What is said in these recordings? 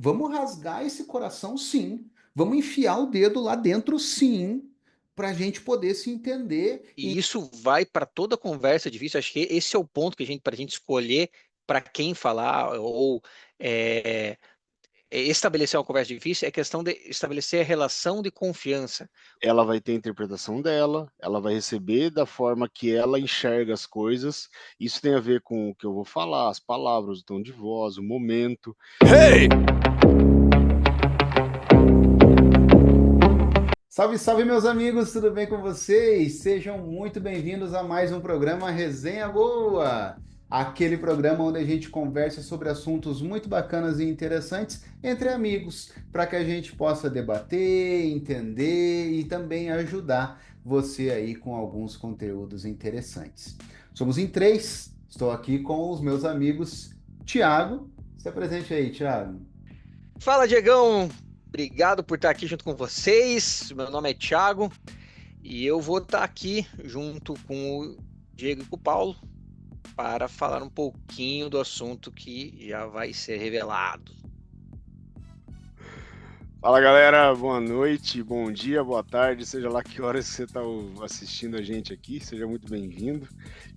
Vamos rasgar esse coração, sim. Vamos enfiar o dedo lá dentro, sim, para a gente poder se entender. E isso vai para toda conversa difícil. Acho que esse é o ponto que para a gente escolher para quem falar ou é, estabelecer uma conversa difícil é questão de estabelecer a relação de confiança. Ela vai ter a interpretação dela, ela vai receber da forma que ela enxerga as coisas. Isso tem a ver com o que eu vou falar, as palavras, o tom de voz, o momento. Hey! Salve, salve, meus amigos, tudo bem com vocês? Sejam muito bem-vindos a mais um programa Resenha Boa, aquele programa onde a gente conversa sobre assuntos muito bacanas e interessantes entre amigos, para que a gente possa debater, entender e também ajudar você aí com alguns conteúdos interessantes. Somos em três, estou aqui com os meus amigos Tiago. Se apresente aí, Tiago. Fala, Diegão! Obrigado por estar aqui junto com vocês. Meu nome é Thiago e eu vou estar aqui junto com o Diego e com o Paulo para falar um pouquinho do assunto que já vai ser revelado. Fala, galera, boa noite, bom dia, boa tarde, seja lá que horas você está assistindo a gente aqui, seja muito bem-vindo.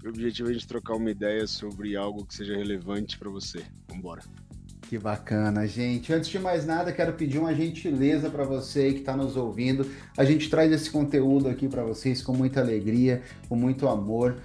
O objetivo é a gente trocar uma ideia sobre algo que seja relevante para você. Vamos embora. Que bacana, gente. Antes de mais nada, quero pedir uma gentileza para você que está nos ouvindo. A gente traz esse conteúdo aqui para vocês com muita alegria, com muito amor,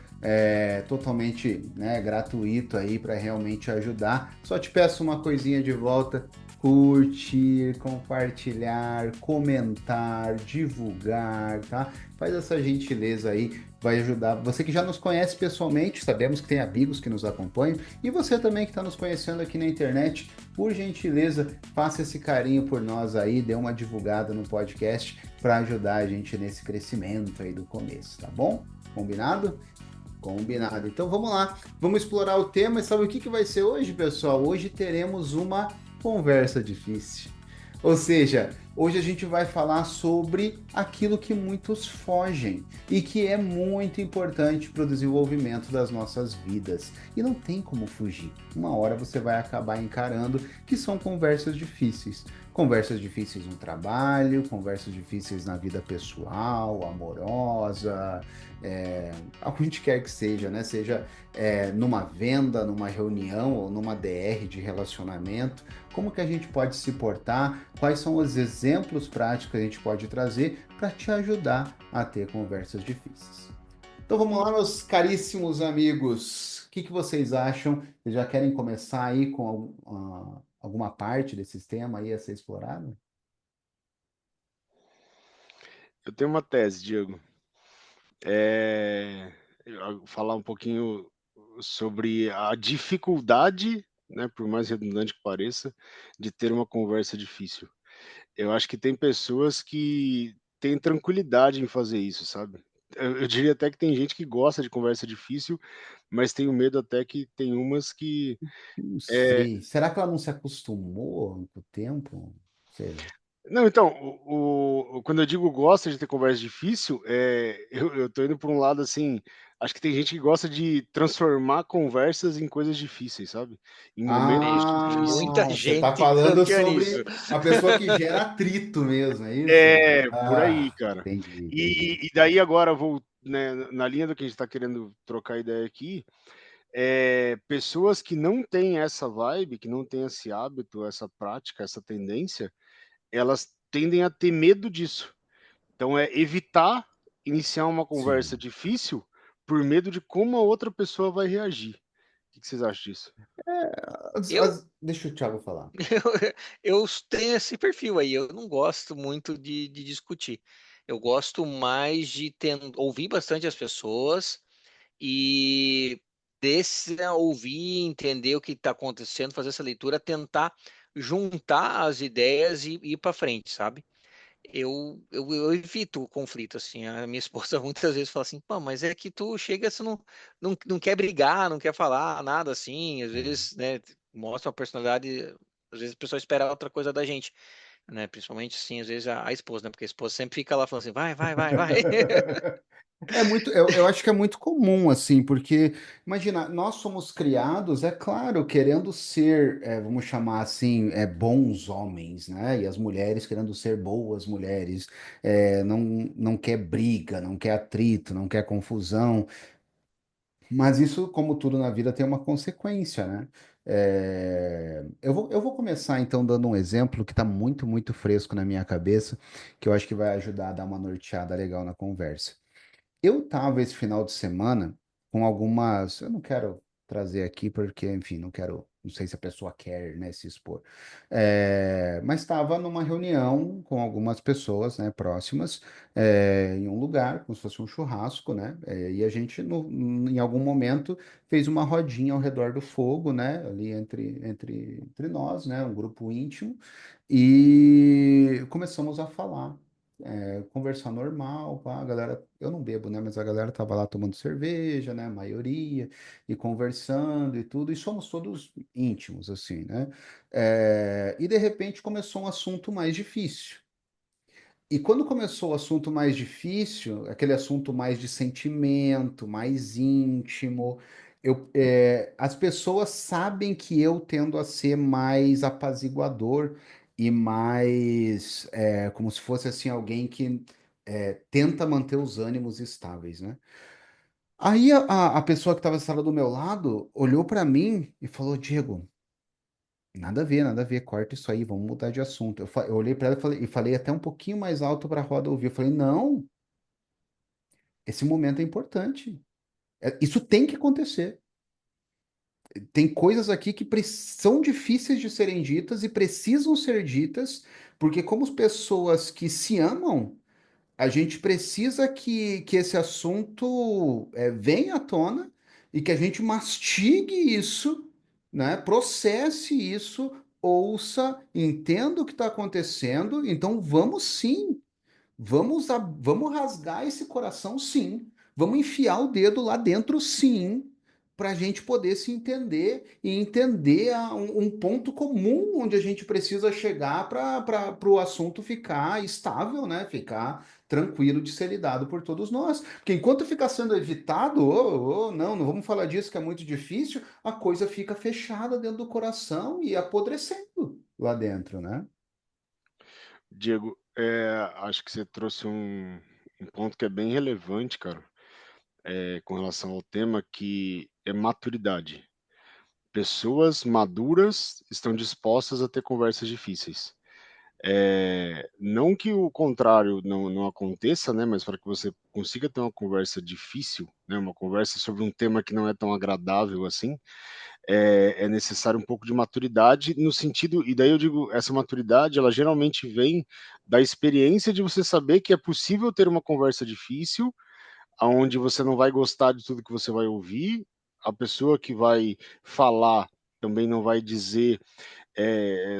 totalmente, né, gratuito aí para realmente ajudar. Só te peço uma coisinha de volta: curtir, compartilhar, comentar, divulgar, tá? Faz essa gentileza aí, vai ajudar. Você que já nos conhece pessoalmente, sabemos que tem amigos que nos acompanham, e você também que está nos conhecendo aqui na internet, por gentileza, faça esse carinho por nós aí, dê uma divulgada no podcast para ajudar a gente nesse crescimento aí do começo, tá bom? Combinado? Combinado. Então vamos lá, vamos explorar o tema. E sabe o que que vai ser hoje, pessoal? Hoje teremos uma conversa difícil. Ou seja, hoje a gente vai falar sobre aquilo que muitos fogem e que é muito importante para o desenvolvimento das nossas vidas. E não tem como fugir. Uma hora você vai acabar encarando que são conversas difíceis. Conversas difíceis no trabalho, conversas difíceis na vida pessoal, amorosa, aonde quer que seja, né? Seja numa venda, numa reunião ou numa DR de relacionamento. Como que a gente pode se portar? Quais são os exemplos práticos que a gente pode trazer para te ajudar a ter conversas difíceis? Então vamos lá, meus caríssimos amigos. O que que vocês acham? Vocês já querem começar aí com alguma parte desse tema aí a ser explorado? Eu tenho uma tese, Diego. Falar um pouquinho sobre a dificuldade, né, por mais redundante que pareça, de ter uma conversa difícil. Eu acho que tem pessoas que têm tranquilidade em fazer isso, sabe? Eu diria até que tem gente que gosta de conversa difícil, mas tenho medo até que tem umas que Não é, sei. Será que ela não se acostumou com o tempo? Sei. não, então, quando eu digo gosta de ter conversa difícil, eu tô indo por um lado assim, acho que tem gente que gosta de transformar conversas em coisas difíceis, sabe? Em momentos difíceis. Muita Ah, você está gente falando caminha nisso. sobre a pessoa que gera atrito mesmo, é isso? Por aí, Ah, cara. entendi, entendi. E daí agora vou, né, na linha do que a gente está querendo trocar ideia aqui, pessoas que não têm essa vibe, que não têm esse hábito, essa prática, essa tendência, elas tendem a ter medo disso. Então é evitar iniciar uma conversa Sim. difícil por medo de como a outra pessoa vai reagir. O que vocês acham disso? Eu, Deixa o Thiago falar. eu tenho esse perfil aí, eu não gosto muito de discutir. Eu gosto mais de ouvir bastante as pessoas e ouvir, entender o que está acontecendo, fazer essa leitura, tentar juntar as ideias e ir para frente, sabe? Eu evito o conflito, assim. A minha esposa muitas vezes fala assim, pô, mas é que tu chega, você não quer brigar, não quer falar nada assim, às É. vezes, né, mostra uma personalidade, às vezes a pessoa espera outra coisa da gente. né? Principalmente, assim, às vezes a esposa, né? Porque a esposa sempre fica lá falando assim, vai, vai, vai, vai. É muito, eu acho que é muito comum, assim, porque, imagina, nós somos criados, é claro, querendo ser, vamos chamar assim, bons homens, né? E as mulheres querendo ser boas mulheres, não, não quer briga, não quer atrito, não quer confusão, mas isso, como tudo na vida, tem uma consequência, né? Eu vou começar, então, dando um exemplo que está muito, muito fresco na minha cabeça, que eu acho que vai ajudar a dar uma norteada legal na conversa. Eu tava esse final de semana com algumas. Eu não quero trazer aqui porque, enfim, não quero. Não sei se a pessoa quer, né, se expor. Mas estava numa reunião com algumas pessoas, né, próximas, em um lugar, como se fosse um churrasco, né? E a gente, em algum momento, fez uma rodinha ao redor do fogo, né? Ali entre nós, né? Um grupo íntimo. E começamos a falar conversar normal, pá, a galera, eu não bebo, né, mas a galera tava lá tomando cerveja, né, a maioria, e conversando e tudo, e somos todos íntimos, assim, né, e de repente começou um assunto mais difícil. E quando começou o assunto mais difícil, aquele assunto mais de sentimento, mais íntimo, as pessoas sabem que eu tendo a ser mais apaziguador e mais, como se fosse assim, alguém que tenta manter os ânimos estáveis, né? Aí a pessoa que estava sentada do meu lado olhou para mim e falou: Diego, nada a ver, corta isso aí, vamos mudar de assunto. Eu olhei para ela e falei até um pouquinho mais alto para a roda ouvir. Eu falei, não, esse momento é importante. Isso tem que acontecer. Tem coisas aqui que são difíceis de serem ditas e precisam ser ditas, porque como pessoas que se amam, a gente precisa que esse assunto venha à tona e que a gente mastigue isso, né? Processe isso, ouça, entenda o que está acontecendo. Então, vamos sim, vamos rasgar esse coração, sim. Vamos enfiar o dedo lá dentro, sim, para a gente poder se entender e entender um ponto comum onde a gente precisa chegar para o assunto ficar estável, né? Ficar tranquilo de ser lidado por todos nós. Porque enquanto ficar sendo evitado, não, não vamos falar disso que é muito difícil, a coisa fica fechada dentro do coração e apodrecendo lá dentro, né? Diego, acho que você trouxe um ponto que é bem relevante, cara, com relação ao tema, que é maturidade. Pessoas maduras estão dispostas a ter conversas difíceis. Não que o contrário não aconteça, né, mas para que você consiga ter uma conversa difícil, né, uma conversa sobre um tema que não é tão agradável assim, é necessário um pouco de maturidade no sentido, e daí eu digo, essa maturidade, ela geralmente vem da experiência de você saber que é possível ter uma conversa difícil, aonde você não vai gostar de tudo que você vai ouvir, a pessoa que vai falar também não vai dizer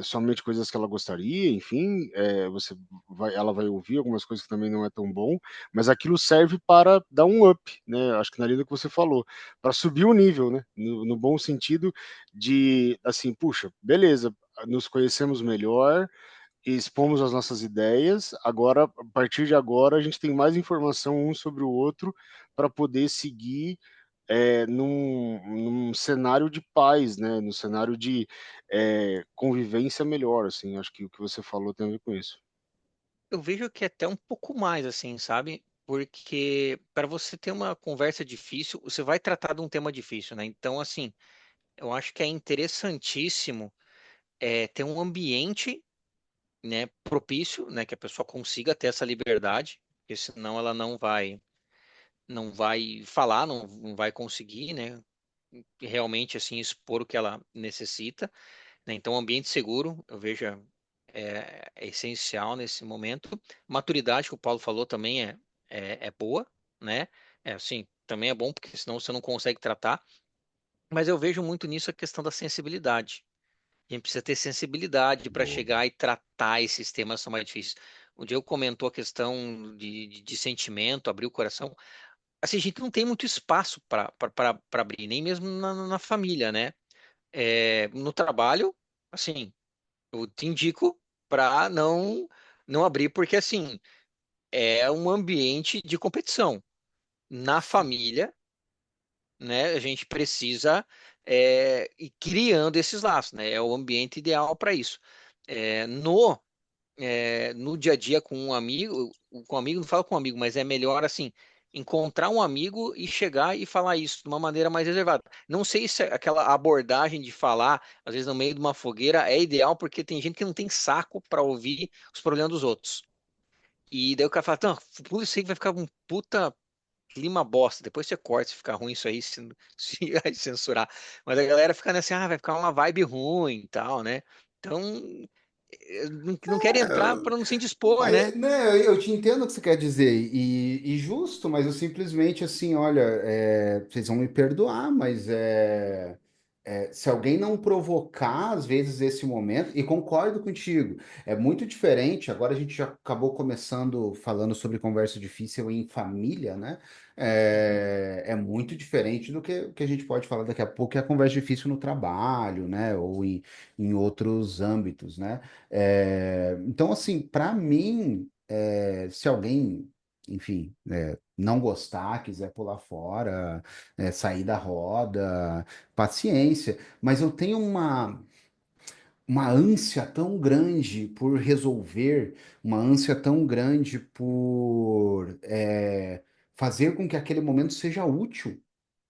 somente coisas que ela gostaria, enfim, ela vai ouvir algumas coisas que também não é tão bom, mas aquilo serve para dar um up, né? Acho que na linha do que você falou, para subir o nível, né? No bom sentido de, assim, puxa, beleza, nos conhecemos melhor, expomos as nossas ideias, agora, a partir de agora, a gente tem mais informação um sobre o outro para poder seguir num cenário de paz, né? No cenário de convivência melhor, assim. Acho que o que você falou tem a ver com isso. Eu vejo que é até um pouco mais assim, sabe? Porque para você ter uma conversa difícil, você vai tratar de um tema difícil, né? Então, assim, eu acho que é interessantíssimo ter um ambiente, né, propício, né, que a pessoa consiga ter essa liberdade, porque senão ela não vai falar, não vai conseguir, né, realmente assim expor o que ela necessita, né? Então, um ambiente seguro, eu vejo é essencial nesse momento. Maturidade, que o Paulo falou, também é boa, né? Assim, também é bom, porque senão você não consegue tratar. Mas eu vejo muito nisso a questão da sensibilidade. A gente precisa ter sensibilidade para Boa. chegar e tratar esses temas que são mais difíceis. O Diego comentou a questão de sentimento, abrir o coração. Assim, a gente não tem muito espaço para abrir, nem mesmo na família, né? No trabalho, assim, eu te indico. para não abrir, porque assim, é um ambiente de competição. Na família, né, a gente precisa ir criando esses laços, né? É o ambiente ideal para isso. É, no dia a dia com um amigo, não falo com um amigo, mas é melhor assim, encontrar um amigo e chegar e falar isso de uma maneira mais reservada. Não sei se aquela abordagem de falar, às vezes no meio de uma fogueira, é ideal, porque tem gente que não tem saco para ouvir os problemas dos outros. E daí o cara fala, não, pula isso aí que vai ficar um puta clima bosta. Depois você corta se ficar ruim isso aí, se aí censurar. Mas a galera fica nessa, vai ficar uma vibe ruim e tal, né? Então, não quero entrar para não se indispor, né? Mas, né, eu te entendo o que você quer dizer, e justo, mas eu simplesmente assim, olha, vocês vão me perdoar, mas se alguém não provocar, às vezes, esse momento, e concordo contigo, é muito diferente. Agora a gente já acabou começando falando sobre conversa difícil em família, né? É muito diferente do que a gente pode falar daqui a pouco, que é a conversa difícil no trabalho, né? Ou em outros âmbitos, né? Então, assim, para mim, se alguém, enfim, não gostar, quiser pular fora, sair da roda, paciência. Mas eu tenho uma ânsia tão grande por resolver, uma ânsia tão grande por fazer com que aquele momento seja útil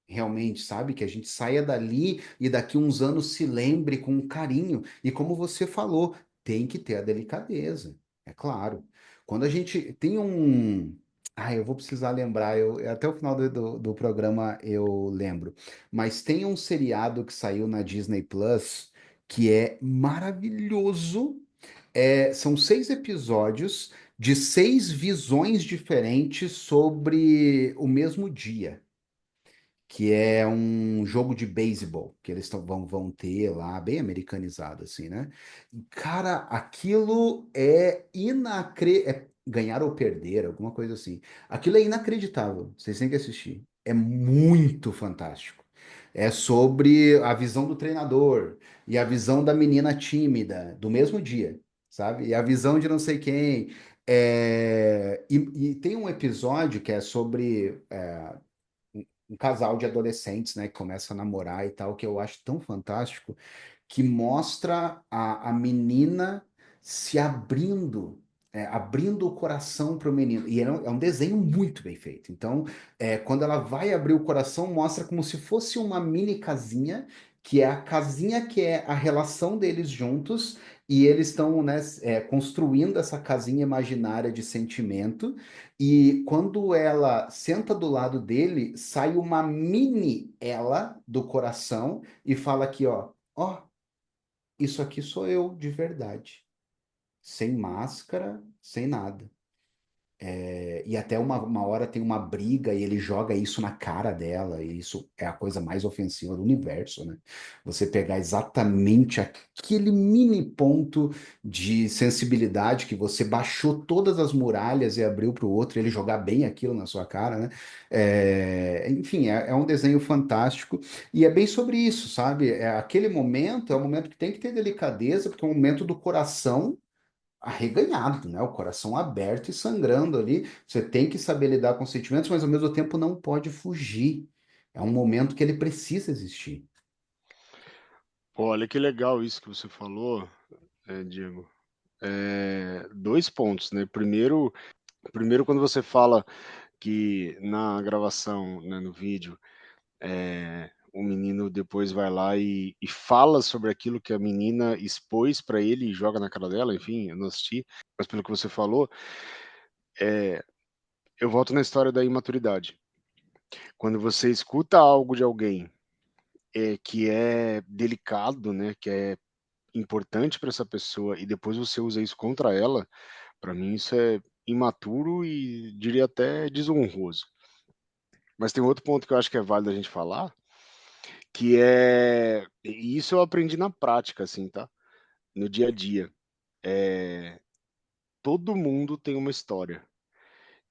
realmente, sabe? Que a gente saia dali e daqui uns anos se lembre com carinho. E como você falou, tem que ter a delicadeza, é claro. Quando a gente tem um. Ah, eu vou precisar lembrar, até o final do programa eu lembro. Mas tem um seriado que saiu na Disney Plus que é maravilhoso. São 6 episódios de 6 visões diferentes sobre o mesmo dia, que é um jogo de beisebol que eles vão ter lá, bem americanizado assim, né? E, cara, aquilo é inacreditável. Ganhar ou perder, alguma coisa assim. Aquilo é inacreditável. Vocês têm que assistir. É muito fantástico. É sobre a visão do treinador e a visão da menina tímida do mesmo dia, sabe? E a visão de não sei quem. E tem um episódio que é sobre um casal de adolescentes, né, que começa a namorar e tal, que eu acho tão fantástico, que mostra a menina se abrindo, abrindo o coração para o menino. E é um desenho muito bem feito. Então, quando ela vai abrir o coração, mostra como se fosse uma mini casinha, que é a casinha que é a relação deles juntos. E eles estão, né, construindo essa casinha imaginária de sentimento. E quando ela senta do lado dele, sai uma mini ela do coração e fala aqui, ó, isso aqui sou eu de verdade, sem máscara, sem nada. E até uma hora tem uma briga e ele joga isso na cara dela, e isso é a coisa mais ofensiva do universo, né? Você pegar exatamente aquele mini ponto de sensibilidade que você baixou todas as muralhas e abriu para o outro, e ele jogar bem aquilo na sua cara, né? Enfim, é um desenho fantástico, e é bem sobre isso, sabe? Aquele momento é um momento que tem que ter delicadeza, porque é um momento do coração arreganhado, né? O coração aberto e sangrando ali. Você tem que saber lidar com os sentimentos, mas ao mesmo tempo não pode fugir. É um momento que ele precisa existir. Olha que legal isso que você falou, Diego. 2 pontos, né? Primeiro quando você fala que na gravação, né, no vídeo, o menino depois vai lá e fala sobre aquilo que a menina expôs para ele e joga na cara dela, enfim, eu não assisti, mas pelo que você falou, eu volto na história da imaturidade. Quando você escuta algo de alguém, que é delicado, né, que é importante para essa pessoa e depois você usa isso contra ela, para mim isso é imaturo e diria até desonroso. Mas tem outro ponto que eu acho que é válido a gente falar, que e isso eu aprendi na prática, assim, tá? No dia a dia. Todo mundo tem uma história.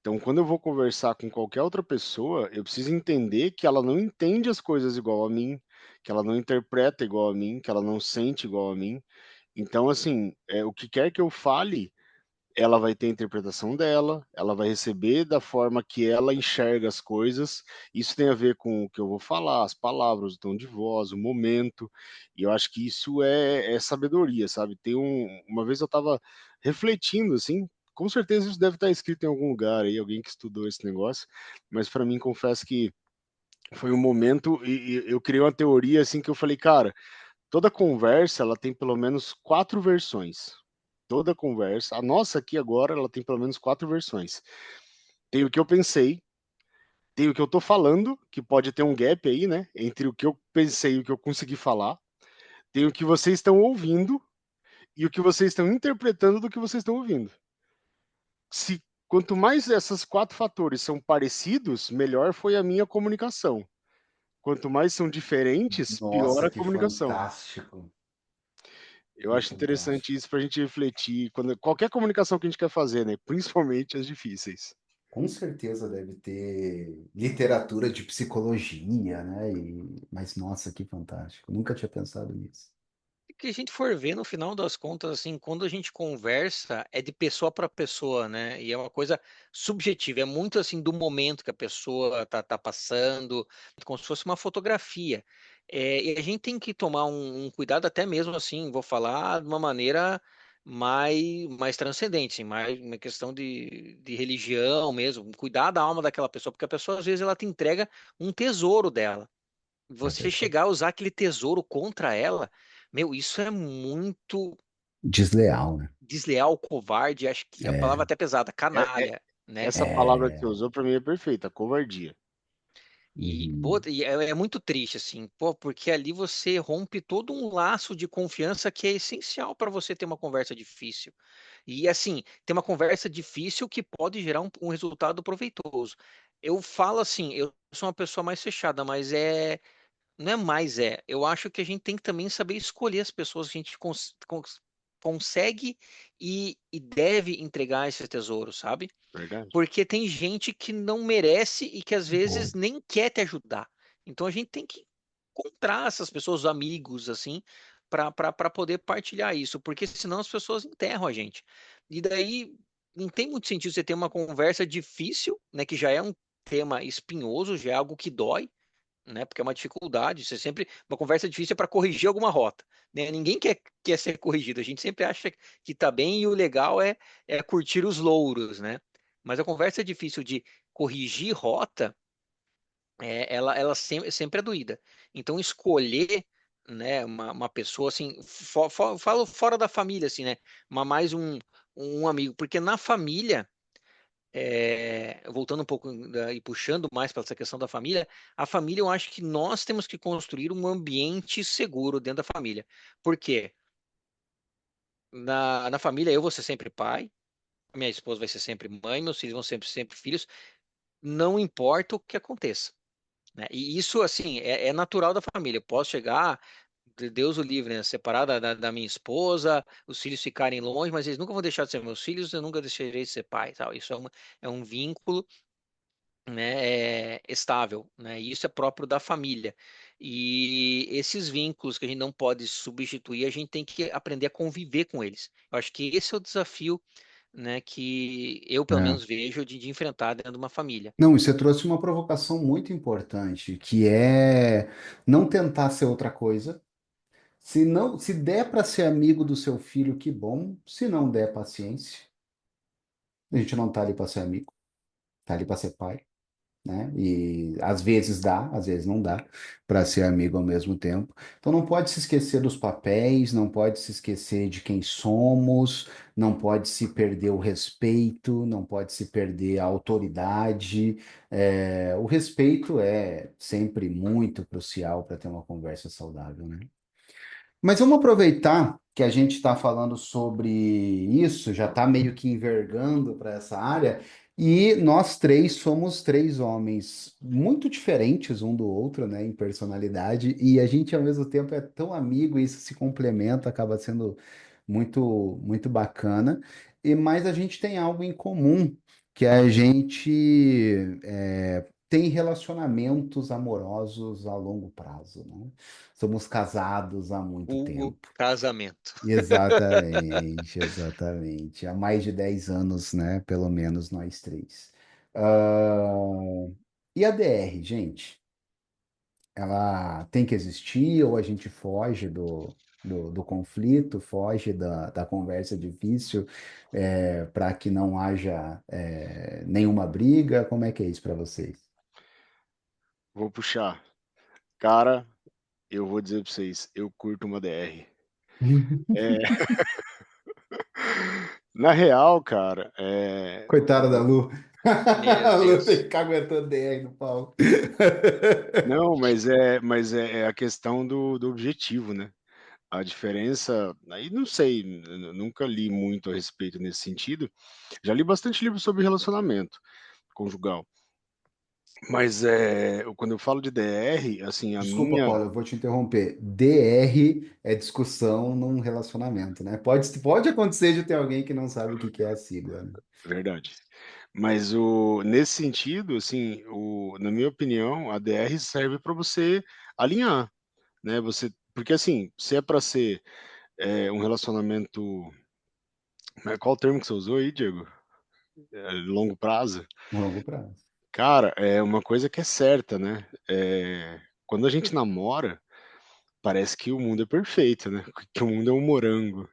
Então, quando eu vou conversar com qualquer outra pessoa, eu preciso entender que ela não entende as coisas igual a mim, que ela não interpreta igual a mim, que ela não sente igual a mim. Então, assim, o que quer que eu fale, ela vai ter a interpretação dela, ela vai receber da forma que ela enxerga as coisas. Isso tem a ver com o que eu vou falar, as palavras, o tom de voz, o momento. E eu acho que isso é sabedoria, sabe? Uma vez eu estava refletindo, assim, com certeza isso deve estar escrito em algum lugar aí, alguém que estudou esse negócio, mas para mim, confesso que foi um momento e eu criei uma teoria, assim, que eu falei, cara, toda conversa ela tem pelo menos 4 versões. Toda conversa, a nossa aqui agora, ela tem pelo menos 4 versões. Tem o que eu pensei, tem o que eu tô falando, que pode ter um gap aí, né, entre o que eu pensei e o que eu consegui falar. Tem o que vocês estão ouvindo e o que vocês estão interpretando do que vocês estão ouvindo. Se quanto mais essas 4 fatores são parecidos, melhor foi a minha comunicação. Quanto mais são diferentes, pior Nossa, a que comunicação. fantástico. Eu Que acho interessante fantástico. isso para a gente refletir quando qualquer comunicação que a gente quer fazer, né, principalmente as difíceis. Com certeza deve ter literatura de psicologia, né? Mas nossa, que fantástico. Nunca tinha pensado nisso. Que a gente for ver no final das contas, assim, quando a gente conversa, é de pessoa para pessoa, né? E é uma coisa subjetiva, é muito assim do momento que a pessoa tá passando, como se fosse uma fotografia. E a gente tem que tomar um cuidado até mesmo assim, vou falar de uma maneira mais transcendente, assim, mais uma questão de religião mesmo, cuidar da alma daquela pessoa, porque a pessoa às vezes ela te entrega um tesouro dela. É Você verdade. chegar a usar aquele tesouro contra ela, meu, isso é muito Desleal, né? desleal, covarde, acho que a palavra É, até pesada, É é canalha, né? essa palavra que você é. usou para mim é perfeita, covardia. E, pô, Uhum. é muito triste, assim, pô, porque ali você rompe todo um laço de confiança que é essencial para você ter uma conversa difícil. E, assim, ter uma conversa difícil que pode gerar um resultado proveitoso. Eu falo assim, eu sou uma pessoa mais fechada, mas não é mais é. Eu acho que a gente tem que também saber escolher as pessoas que a gente consegue e deve entregar esse tesouro, sabe? Verdade. Porque tem gente que não merece e que às Boa. vezes nem quer te ajudar. Então a gente tem que encontrar essas pessoas, os amigos, assim, para poder partilhar isso, porque senão as pessoas enterram a gente. E daí não tem muito sentido você ter uma conversa difícil, né? Que já é um tema espinhoso, já é algo que dói, né? Porque é uma dificuldade. Você sempre uma conversa difícil é para corrigir alguma rota, né? Ninguém quer ser corrigido. A gente sempre acha que tá bem e o legal é curtir os louros, né? Mas a conversa difícil de corrigir rota, ela sempre é doída. Então escolher, né, uma pessoa assim, falo fora da família, assim, né? Mais um amigo, porque na família voltando um pouco e puxando mais para essa questão da família, a família eu acho que nós temos que construir um ambiente seguro dentro da família. Por quê? Na família eu vou ser sempre pai, minha esposa vai ser sempre mãe, meus filhos vão sempre filhos, não importa o que aconteça, né? E isso, assim, é natural da família. Eu posso chegar, Deus o livre, né? Separar da minha esposa, os filhos ficarem longe, mas eles nunca vão deixar de ser meus filhos, eu nunca deixarei de ser pai, tal. Isso é um vínculo, né, estável, né? E isso é próprio da família. E esses vínculos que a gente não pode substituir, a gente tem que aprender a conviver com eles. Eu acho que esse é o desafio, né, que eu pelo É. menos vejo de enfrentar dentro de uma família. Não, e você trouxe uma provocação muito importante, que é não tentar ser outra coisa. Se não, se der para ser amigo do seu filho, que bom. Se não der, paciência. A gente não tá ali para ser amigo, tá ali para ser pai, né? E às vezes dá, às vezes não dá para ser amigo ao mesmo tempo. Então não pode se esquecer dos papéis, não pode se esquecer de quem somos, não pode se perder o respeito, não pode se perder a autoridade. O respeito é sempre muito crucial para ter uma conversa saudável, né? Mas vamos aproveitar que a gente está falando sobre isso, já está meio que envergando para essa área, e nós três somos três homens muito diferentes um do outro, né, em personalidade, e a gente ao mesmo tempo é tão amigo, e isso se complementa, acaba sendo muito bacana. Mas a gente tem algo em comum, que a gente tem relacionamentos amorosos a longo prazo, né? Somos casados há muito Hugo, tempo. casamento. Exatamente, exatamente. Há mais de 10 anos, né? Pelo menos nós três. Ah, e a DR, gente? Ela tem que existir ou a gente foge do conflito, foge da conversa difícil para que não haja nenhuma briga? Como é que é isso para vocês? Vou puxar. Cara, eu vou dizer pra vocês, eu curto uma DR. É, na real, cara, Coitada da Lu. Meu A Lu tem que Deus. ficar aguentando DR no palco. não, mas é a questão do objetivo, né? A diferença, aí não sei, nunca li muito a respeito nesse sentido. Já li bastante livro sobre relacionamento conjugal, mas quando eu falo de DR, assim, a Desculpa, minha, Paulo, eu vou te interromper. DR é discussão num relacionamento, né? Pode acontecer de ter alguém que não sabe o que que é a sigla, né? verdade. Mas nesse sentido, assim, na minha opinião, a DR serve para você alinhar, né? Porque assim, se é para ser um relacionamento, qual o termo que você usou aí, Diego? Longo prazo? No longo prazo. Cara, é uma coisa que é certa, né? Quando a gente namora, parece que o mundo é perfeito, né? Que o mundo é um morango.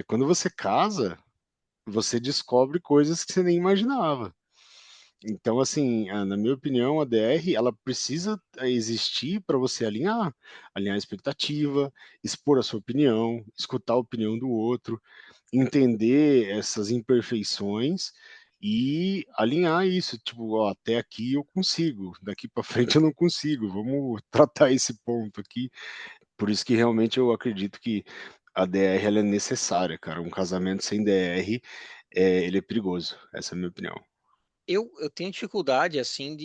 Quando você casa, você descobre coisas que você nem imaginava. Então, assim, na minha opinião, a DR, ela precisa existir para você alinhar a expectativa, expor a sua opinião, escutar a opinião do outro, entender essas imperfeições e alinhar isso, tipo, ó, até aqui eu consigo, daqui para frente eu não consigo, vamos tratar esse ponto aqui. Por isso que realmente eu acredito que a DR ela é necessária, cara. Um casamento sem DR, ele é perigoso. Essa é a minha opinião. Eu tenho dificuldade, assim,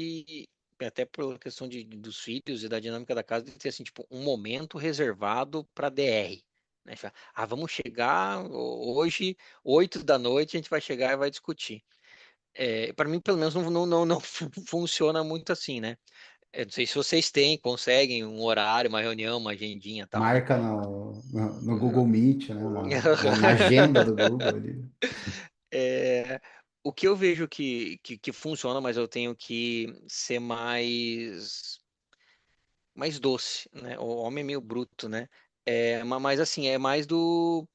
até pela questão dos filhos e da dinâmica da casa, de ter, assim, tipo, um momento reservado para DR. Né? Vamos chegar hoje, 8 da noite, a gente vai chegar e vai discutir. Para mim, pelo menos, não funciona muito assim, né? Eu não sei se vocês conseguem um horário, uma reunião, uma agendinha e tal, né? Marca no Google Meet, né? Na agenda do Google ali. É, o que eu vejo que funciona, mas eu tenho que ser mais doce, né? O homem é meio bruto, né? Mas assim, é mais do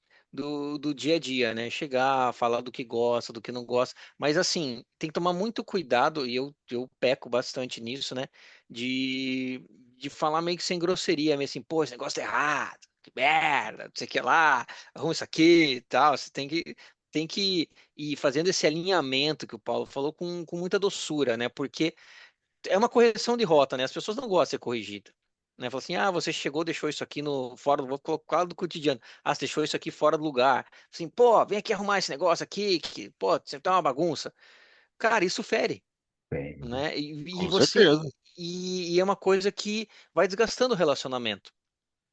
dia a dia, né? Chegar, falar do que gosta, do que não gosta. Mas assim, tem que tomar muito cuidado, e eu peco bastante nisso, né? De falar meio que sem grosseria, meio assim, pô, esse negócio é errado, que merda, não sei o que lá, arruma isso aqui e tal. Você tem que ir fazendo esse alinhamento que o Paulo falou com muita doçura, né? Porque é uma correção de rota, né? As pessoas não gostam de ser corrigida. Né? Fala assim, você chegou, deixou isso aqui fora vou colocar do cotidiano. Você deixou isso aqui fora do lugar. Assim, pô, vem aqui arrumar esse negócio aqui, que, pô, você tá uma bagunça. Cara, isso fere, Bem, né? E Com você, certeza. e é uma coisa que vai desgastando o relacionamento.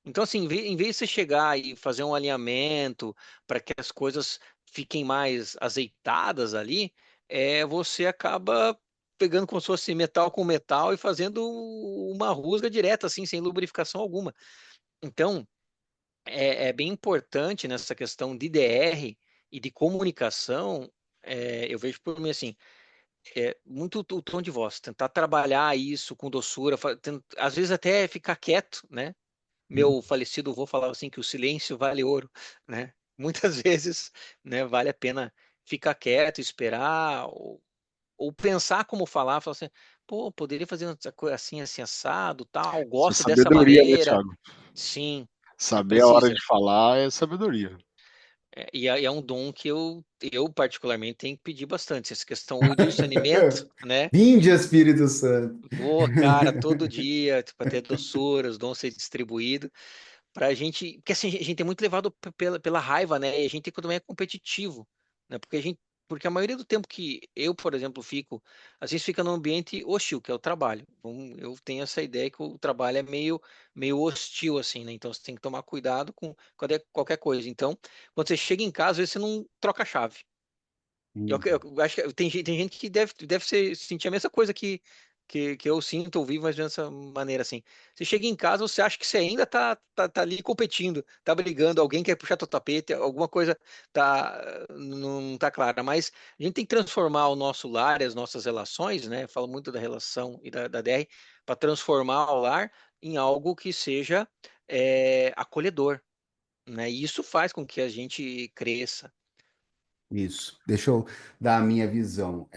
Então, assim, em vez de você chegar e fazer um alinhamento para que as coisas fiquem mais azeitadas ali, você acaba pegando como se fosse metal com metal e fazendo uma rusga direta, assim, sem lubrificação alguma. Então, é bem importante nessa questão de DR e de comunicação. Eu vejo por mim assim, muito o tom de voz, tentar trabalhar isso com doçura, às vezes até ficar quieto, né? Meu falecido avô falava assim que o silêncio vale ouro, né? Muitas vezes, né, vale a pena ficar quieto, esperar, ou pensar como falar assim, pô, poderia fazer uma coisa assim, assim, assado, tal, Isso é gosto dessa sabedoria, né, maneira. Thiago? Sim, Saber a hora precisa. de falar é sabedoria. E é um dom que eu particularmente tenho que pedir bastante, essa questão, o discernimento, né? Vinde, Espírito Santo. Ô, cara, todo dia, para ter doçura, os dons ser distribuídos. Pra gente, porque assim, a gente é muito levado pela raiva, né? E a gente também é competitivo, né? Porque a maioria do tempo que eu, por exemplo, fico, às vezes fica num ambiente hostil, que é o trabalho. Então, eu tenho essa ideia que o trabalho é meio hostil, assim, né? Então você tem que tomar cuidado com qualquer coisa. Então, quando você chega em casa, às vezes você não troca a chave. Uhum. Eu acho que tem gente que deve sentir a mesma coisa que eu sinto, ou vivo, mas dessa maneira assim. Você chega em casa, você acha que você ainda tá ali competindo, tá brigando, alguém quer puxar teu tapete, alguma coisa não tá clara. Mas a gente tem que transformar o nosso lar e as nossas relações, né? Falo muito da relação e da DR, para transformar o lar em algo que seja acolhedor, né? E isso faz com que a gente cresça. Isso. Deixa eu dar a minha visão.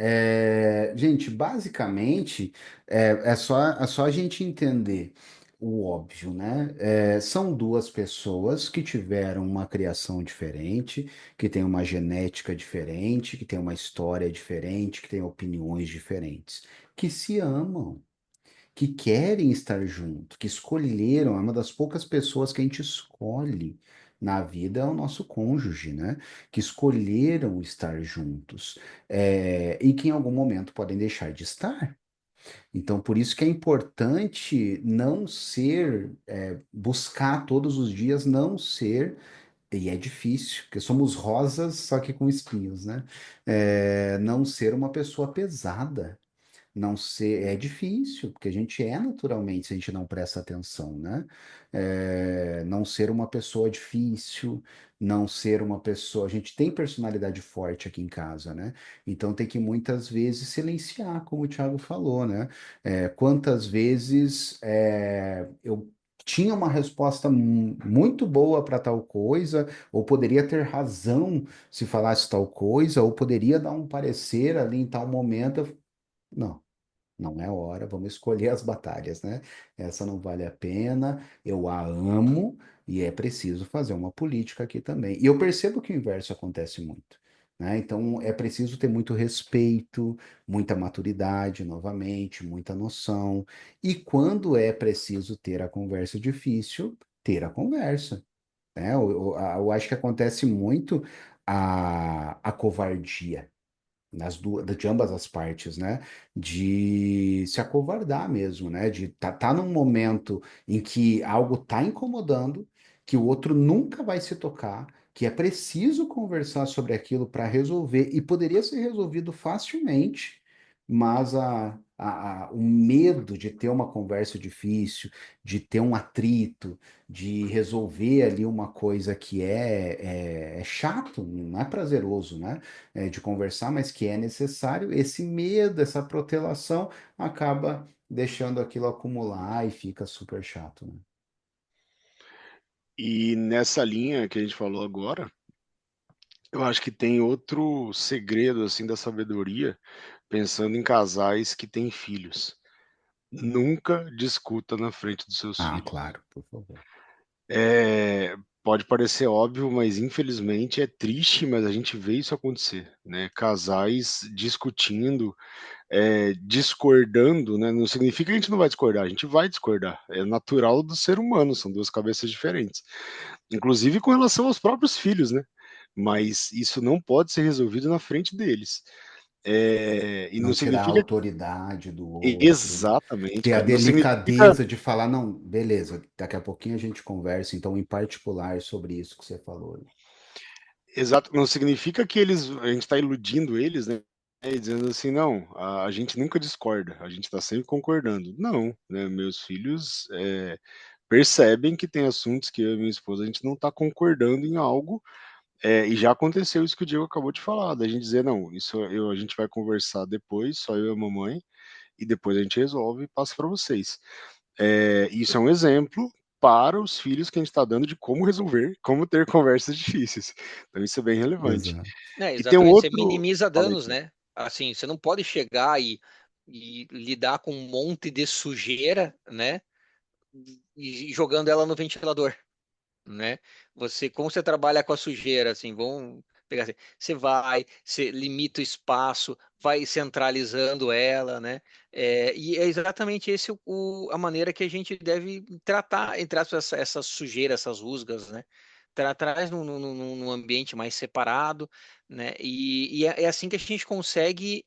Gente, basicamente, é só a gente entender o óbvio, né? São duas pessoas que tiveram uma criação diferente, que têm uma genética diferente, que têm uma história diferente, que têm opiniões diferentes, que se amam, que querem estar junto, que escolheram, é uma das poucas pessoas que a gente escolhe na vida, é o nosso cônjuge, né? Que escolheram estar juntos, e que em algum momento podem deixar de estar. Então, por isso que é importante não ser, buscar todos os dias não ser. E é difícil, porque somos rosas, só que com espinhos, né? Não ser uma pessoa pesada, não ser, é difícil, porque a gente é naturalmente, se a gente não presta atenção, né? Não ser uma pessoa difícil, não ser uma pessoa. A gente tem personalidade forte aqui em casa, né? Então tem que muitas vezes silenciar, como o Thiago falou, né? Quantas vezes eu tinha uma resposta muito boa para tal coisa, ou poderia ter razão se falasse tal coisa, ou poderia dar um parecer ali em tal momento. Não. Não é hora, vamos escolher as batalhas, né? Essa não vale a pena, eu a amo e é preciso fazer uma política aqui também. E eu percebo que o inverso acontece muito, né? Então é preciso ter muito respeito, muita maturidade, novamente, muita noção. E quando é preciso ter a conversa difícil, ter a conversa, né? Eu acho que acontece muito a covardia de ambas as partes, né? De se acovardar mesmo, né? De tá num momento em que algo tá incomodando, que o outro nunca vai se tocar, que é preciso conversar sobre aquilo para resolver, e poderia ser resolvido facilmente, mas o medo de ter uma conversa difícil, de ter um atrito, de resolver ali uma coisa que é chato, não é prazeroso, né? De conversar, mas que é necessário, esse medo, essa protelação acaba deixando aquilo acumular e fica super chato, né? E nessa linha que a gente falou agora, eu acho que tem outro segredo assim da sabedoria, pensando em casais que têm filhos. Nunca discuta na frente dos seus Ah, filhos. claro, por favor. Pode parecer óbvio, mas infelizmente é triste, mas a gente vê isso acontecer, né? Casais discutindo, discordando, né? Não significa que a gente não vai discordar, a gente vai discordar. É natural do ser humano, são duas cabeças diferentes. Inclusive com relação aos próprios filhos, né? Mas isso não pode ser resolvido na frente deles. E Não não tirar a significa autoridade do outro, exatamente, ter a cara. Não significa delicadeza de falar, não, beleza, daqui a pouquinho a gente conversa, então, em particular, sobre isso que você falou. exato, não significa que a gente está iludindo eles, né? E dizendo assim, não, a gente nunca discorda, a gente está sempre concordando. Não, né? Meus filhos percebem que tem assuntos que eu e minha esposa a gente não está concordando em algo. E já aconteceu isso que o Diego acabou de falar, da gente dizer, não, a gente vai conversar depois, só eu e a mamãe, e depois a gente resolve e passa para vocês. Isso é um exemplo para os filhos que a gente está dando de como resolver, como ter conversas difíceis. Então isso é bem relevante. Exato. E tem um Exatamente, você outro. minimiza Fala aí, danos, né? Assim, você não pode chegar e lidar com um monte de sujeira, né? E jogando ela no ventilador, né? Como você trabalha com a sujeira, assim, vamos pegar assim, você limita o espaço, vai centralizando ela, né? E é exatamente esse a maneira que a gente deve tratar, entre aspas, essa sujeira, essas rusgas, né? Traz num ambiente mais separado, né? E é assim que a gente consegue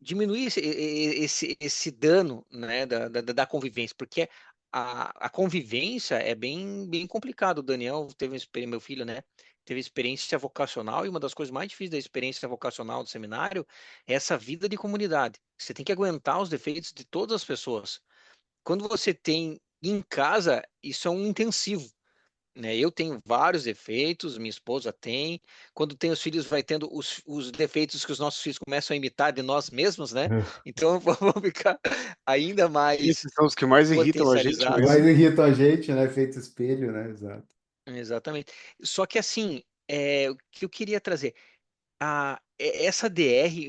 diminuir esse dano, né, da convivência, porque a convivência é bem complicado. O Daniel teve uma experiência, meu filho, né? teve experiência vocacional, e uma das coisas mais difíceis da experiência vocacional do seminário é essa vida de comunidade. Você tem que aguentar os defeitos de todas as pessoas. Quando você tem em casa, isso é um intensivo, né? Eu tenho vários defeitos, minha esposa tem. Quando tem os filhos, vai tendo os defeitos que os nossos filhos começam a imitar de nós mesmos, né? Então vão ficar ainda mais Esses são os que mais irritam a gente Mais potencializados. mesmo. irrita a gente, né? Feito espelho, né? Exato. Exatamente. Só que assim, o que eu queria trazer, essa DR,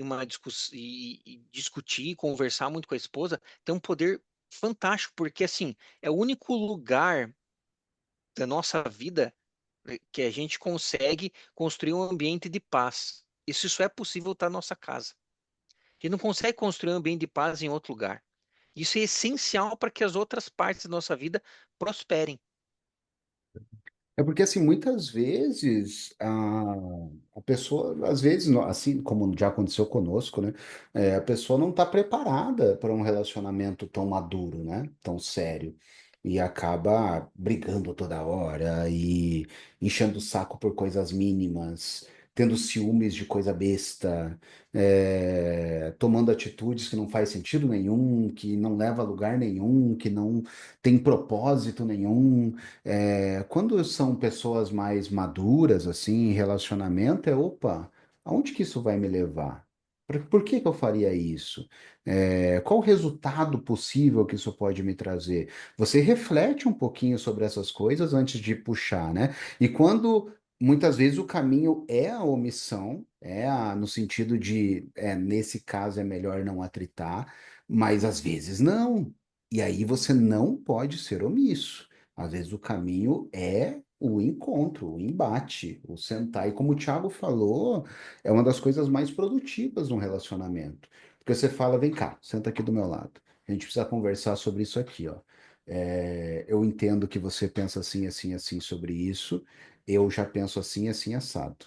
e discutir, conversar muito com a esposa, tem um poder fantástico, porque assim, é o único lugar da nossa vida que a gente consegue construir um ambiente de paz. Isso só é possível estar na nossa casa. A gente não consegue construir um ambiente de paz em outro lugar. Isso é essencial para que as outras partes da nossa vida prosperem. É porque, assim, muitas vezes a pessoa, às vezes, assim como já aconteceu conosco, né? A pessoa não está preparada para um relacionamento tão maduro, né? Tão sério. E acaba brigando toda hora e enchendo o saco por coisas mínimas, tendo ciúmes de coisa besta, tomando atitudes que não faz sentido nenhum, que não leva a lugar nenhum, que não tem propósito nenhum. Quando são pessoas mais maduras, assim, em relacionamento, opa, aonde que isso vai me levar? Por que que eu faria isso? Qual o resultado possível que isso pode me trazer? Você reflete um pouquinho sobre essas coisas antes de puxar, né? E quando muitas vezes o caminho é a omissão, no sentido de, nesse caso é melhor não atritar, mas às vezes não. E aí você não pode ser omisso. Às vezes o caminho é o encontro, o embate, o sentar. E como o Thiago falou, é uma das coisas mais produtivas num relacionamento. Porque você fala, vem cá, senta aqui do meu lado. A gente precisa conversar sobre isso aqui, ó. Eu entendo que você pensa assim, assim, assim sobre isso. Eu já penso assim, assim, assado.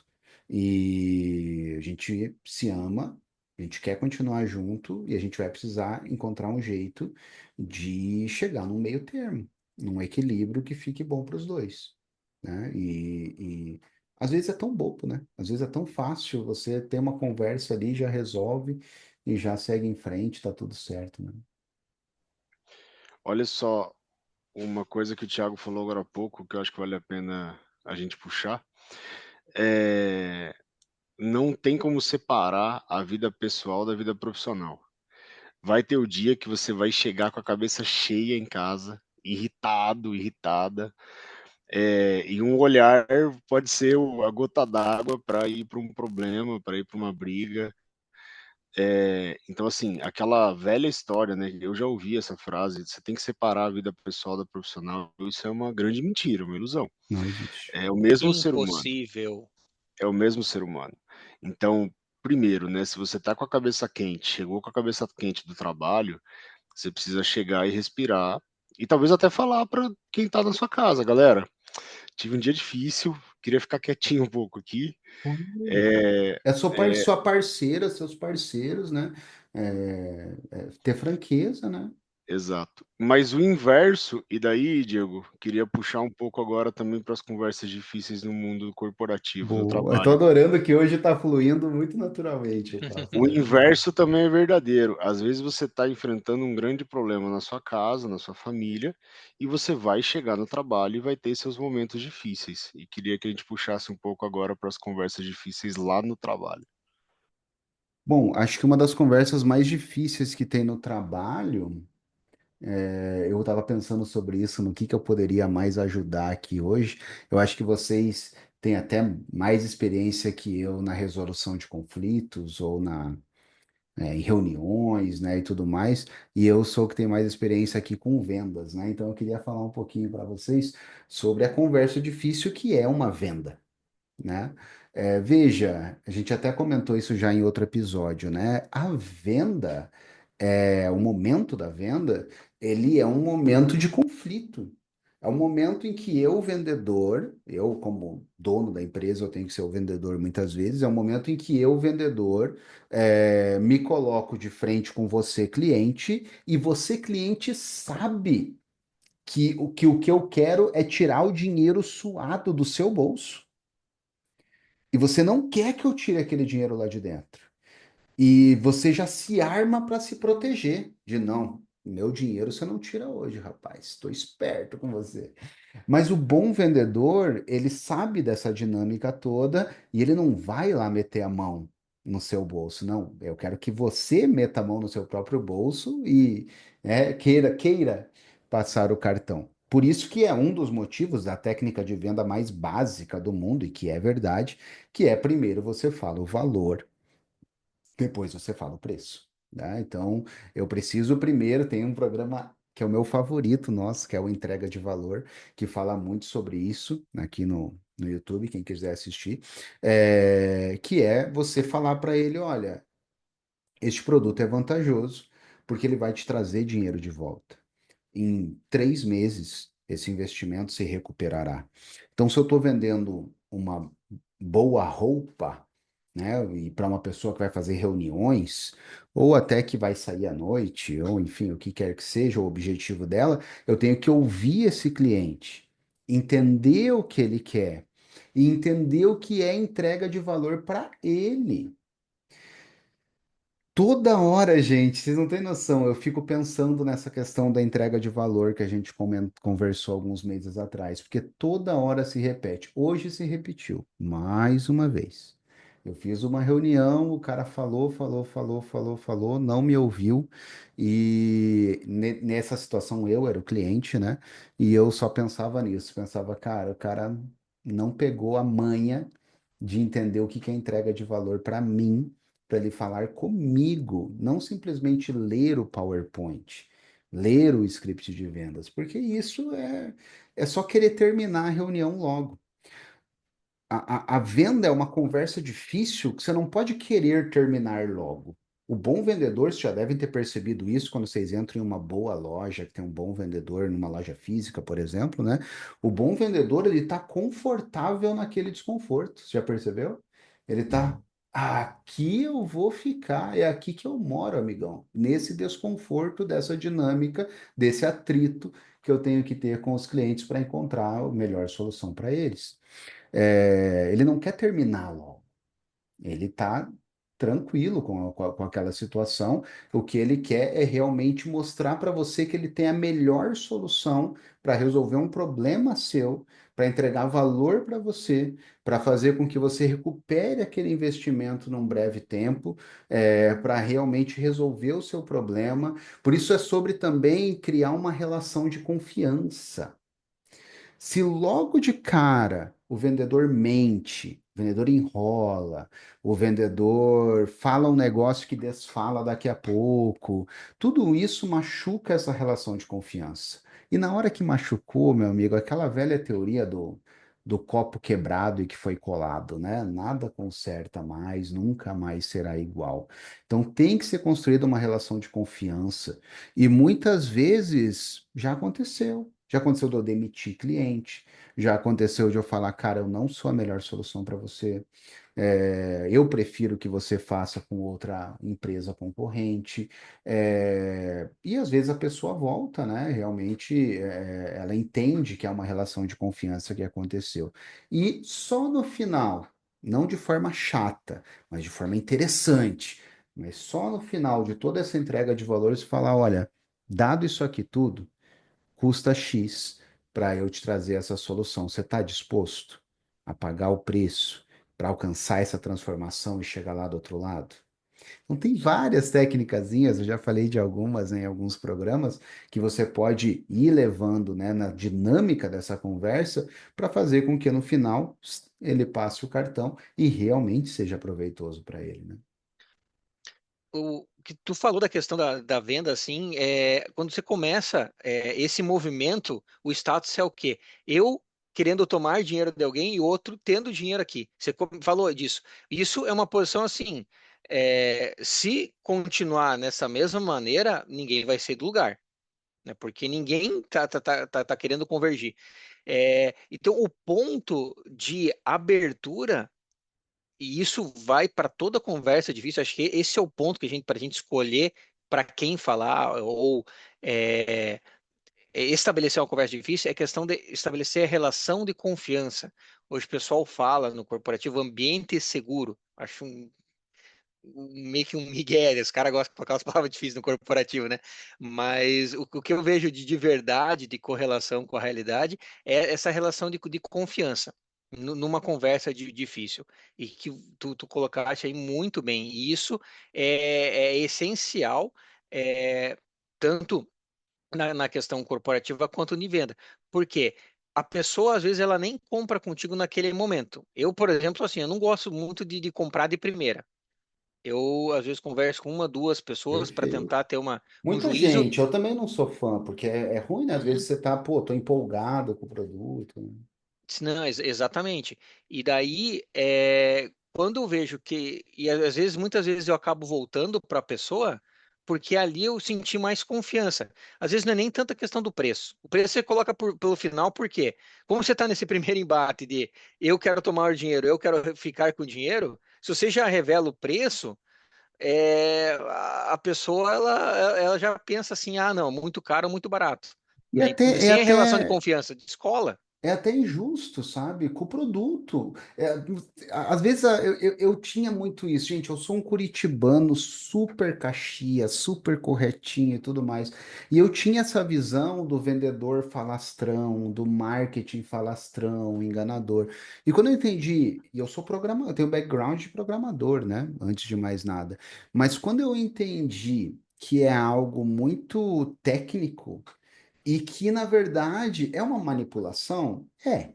E a gente se ama, a gente quer continuar junto e a gente vai precisar encontrar um jeito de chegar num meio termo, num equilíbrio que fique bom para os dois, né? E às vezes é tão bobo, né? Às vezes é tão fácil você ter uma conversa ali, já resolve e já segue em frente, tá tudo certo, né? Olha só, uma coisa que o Thiago falou agora há pouco, que eu acho que vale a pena a gente puxar, é, não tem como separar a vida pessoal da vida profissional. Vai ter o dia que você vai chegar com a cabeça cheia em casa, irritado, irritada, e um olhar pode ser a gota d'água para ir para um problema, para ir para uma briga. Então, assim, aquela velha história, né? Eu já ouvi essa frase, você tem que separar a vida pessoal da profissional. Isso é uma grande mentira, uma ilusão. Não existe. É o mesmo ser humano, Impossível. é o mesmo ser humano. Então, primeiro, né, se você tá com a cabeça quente, chegou com a cabeça quente do trabalho, você precisa chegar e respirar e talvez até falar para quem tá na sua casa, galera, tive um dia difícil, queria ficar quietinho um pouco aqui. É, É é, sua parceira, seus parceiros, né? Ter franqueza, né? exato. Mas o inverso, e daí, Diego, queria puxar um pouco agora também para as conversas difíceis no mundo corporativo, no Boa. Eu tô trabalho. adorando que hoje tá fluindo muito naturalmente o papo, O né? inverso também é verdadeiro. Às vezes você está enfrentando um grande problema na sua casa, na sua família, e você vai chegar no trabalho e vai ter seus momentos difíceis. E queria que a gente puxasse um pouco agora para as conversas difíceis lá no trabalho. Bom, acho que uma das conversas mais difíceis que tem no trabalho, eu estava pensando sobre isso, no que eu poderia mais ajudar aqui hoje. Eu acho que vocês têm até mais experiência que eu na resolução de conflitos ou em reuniões, né, e tudo mais. E eu sou o que tem mais experiência aqui com vendas, né? Então eu queria falar um pouquinho para vocês sobre a conversa difícil que é uma venda, né? Veja, a gente até comentou isso já em outro episódio, né? A venda, o momento da venda, ele é um momento de conflito. É um momento em que eu, vendedor, eu como dono da empresa, eu tenho que ser o vendedor muitas vezes, é um momento em que eu, vendedor, me coloco de frente com você, cliente, e você, cliente, sabe que o que eu quero é tirar o dinheiro suado do seu bolso. E você não quer que eu tire aquele dinheiro lá de dentro. E você já se arma para se proteger de não. Meu dinheiro você não tira hoje, rapaz. Estou esperto com você. Mas o bom vendedor, ele sabe dessa dinâmica toda e ele não vai lá meter a mão no seu bolso. Não, eu quero que você meta a mão no seu próprio bolso e queira passar o cartão. Por isso que é um dos motivos da técnica de venda mais básica do mundo, e que é verdade, que é primeiro você fala o valor, depois você fala o preço, né? Então, eu preciso primeiro, tem um programa que é o meu favorito nosso, que é o Entrega de Valor, que fala muito sobre isso aqui no YouTube, quem quiser assistir, que é você falar para ele, olha, este produto é vantajoso porque ele vai te trazer dinheiro de volta. Em 3 meses, esse investimento se recuperará. Então, se eu estou vendendo uma boa roupa, né, e para uma pessoa que vai fazer reuniões, ou até que vai sair à noite, ou enfim, o que quer que seja o objetivo dela, eu tenho que ouvir esse cliente, entender o que ele quer e entender o que é entrega de valor para ele. Toda hora, gente, vocês não têm noção. Eu fico pensando nessa questão da entrega de valor que a gente conversou alguns meses atrás, porque toda hora se repete. Hoje se repetiu, mais uma vez. Eu fiz uma reunião, o cara falou, não me ouviu, e nessa situação eu era o cliente, né? E eu só pensava nisso, pensava, cara, o cara não pegou a manha de entender o que que é entrega de valor para mim para ele falar comigo, não simplesmente ler o PowerPoint, ler o script de vendas, porque isso é só querer terminar a reunião logo. A venda é uma conversa difícil que você não pode querer terminar logo. O bom vendedor, vocês já devem ter percebido isso quando vocês entram em uma boa loja, que tem um bom vendedor, numa loja física, por exemplo, né? O bom vendedor, ele está confortável naquele desconforto. Você já percebeu? Ele está, aqui eu vou ficar, é aqui que eu moro, amigão. Nesse desconforto, dessa dinâmica, desse atrito que eu tenho que ter com os clientes para encontrar a melhor solução para eles. Ele não quer terminar logo. Ele está tranquilo com aquela situação. O que ele quer é realmente mostrar para você que ele tem a melhor solução para resolver um problema seu, para entregar valor para você, para fazer com que você recupere aquele investimento num breve tempo, para realmente resolver o seu problema. Por isso é sobre também criar uma relação de confiança. Se logo de cara o vendedor mente, o vendedor enrola, o vendedor fala um negócio que desfala daqui a pouco, tudo isso machuca essa relação de confiança. E na hora que machucou, meu amigo, aquela velha teoria do copo quebrado e que foi colado, né? Nada conserta mais, nunca mais será igual. Então tem que ser construída uma relação de confiança. E muitas vezes já aconteceu. Já aconteceu de eu demitir cliente, já aconteceu de eu falar, cara, eu não sou a melhor solução para você. Eu prefiro que você faça com outra empresa concorrente. E às vezes a pessoa volta, né? Realmente ela entende que é uma relação de confiança que aconteceu. E só no final, não de forma chata, mas de forma interessante, mas só no final de toda essa entrega de valores, falar, olha, dado isso aqui tudo custa X para eu te trazer essa solução. Você está disposto a pagar o preço para alcançar essa transformação e chegar lá do outro lado? Então, tem várias técnicazinhas, eu já falei de algumas em alguns programas, que você pode ir levando, né, na dinâmica dessa conversa para fazer com que no final ele passe o cartão e realmente seja proveitoso para ele, né? O que tu falou da questão da venda, assim, quando você começa esse movimento, o status é o quê? Eu querendo tomar dinheiro de alguém e outro tendo dinheiro aqui. Você falou disso. Isso é uma posição assim. Se continuar nessa mesma maneira, ninguém vai sair do lugar, né? Porque ninguém tá querendo convergir. Então, o ponto de abertura. E isso vai para toda conversa difícil. Acho que esse é o ponto que para a gente escolher para quem falar ou é, estabelecer uma conversa difícil é questão de estabelecer a relação de confiança. Hoje o pessoal fala no corporativo ambiente seguro. Acho meio que um migué, né? Os caras gostam de colocar as palavras difíceis no corporativo, né? Mas o que eu vejo de verdade, de correlação com a realidade, é essa relação de confiança numa conversa difícil. E que tu colocaste aí muito bem. E isso é essencial, é, tanto na questão corporativa quanto de venda. Por quê? A pessoa, às vezes, ela nem compra contigo naquele momento. Eu, por exemplo, assim, eu não gosto muito de comprar de primeira. Eu, às vezes, converso com uma, duas pessoas para Perfeito. tentar ter um Muita juízo. gente, eu também não sou fã, porque é ruim, né? Às vezes Uhum. você tá, pô, tô empolgado com o produto, né? Não, exatamente. E daí, quando eu vejo que, e às vezes, muitas vezes eu acabo voltando para a pessoa, porque ali eu senti mais confiança. Às vezes não é nem tanta questão do preço. O preço você coloca pelo final, por quê? Como você está nesse primeiro embate de eu quero tomar o dinheiro, eu quero ficar com o dinheiro, se você já revela o preço, a pessoa ela já pensa assim, ah, não, muito caro, ou muito barato, E né? até, é Sem a relação de até, confiança de escola, É até injusto, sabe? Com o produto. Às vezes eu tinha muito isso, gente. Eu sou um curitibano super caxias, super corretinho e tudo mais. E eu tinha essa visão do vendedor falastrão, do marketing falastrão, enganador. E quando eu entendi, e eu sou programador, eu tenho background de programador, né? Antes de mais nada. Mas quando eu entendi que é algo muito técnico, e que, na verdade, é uma manipulação? É,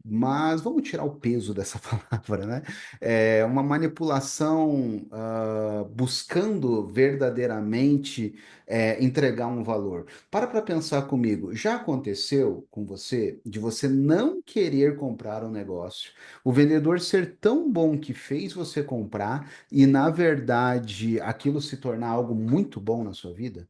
mas vamos tirar o peso dessa palavra, né? É uma manipulação buscando verdadeiramente entregar um valor. Para pensar comigo, já aconteceu com você de você não querer comprar um negócio, o vendedor ser tão bom que fez você comprar e, na verdade, aquilo se tornar algo muito bom na sua vida?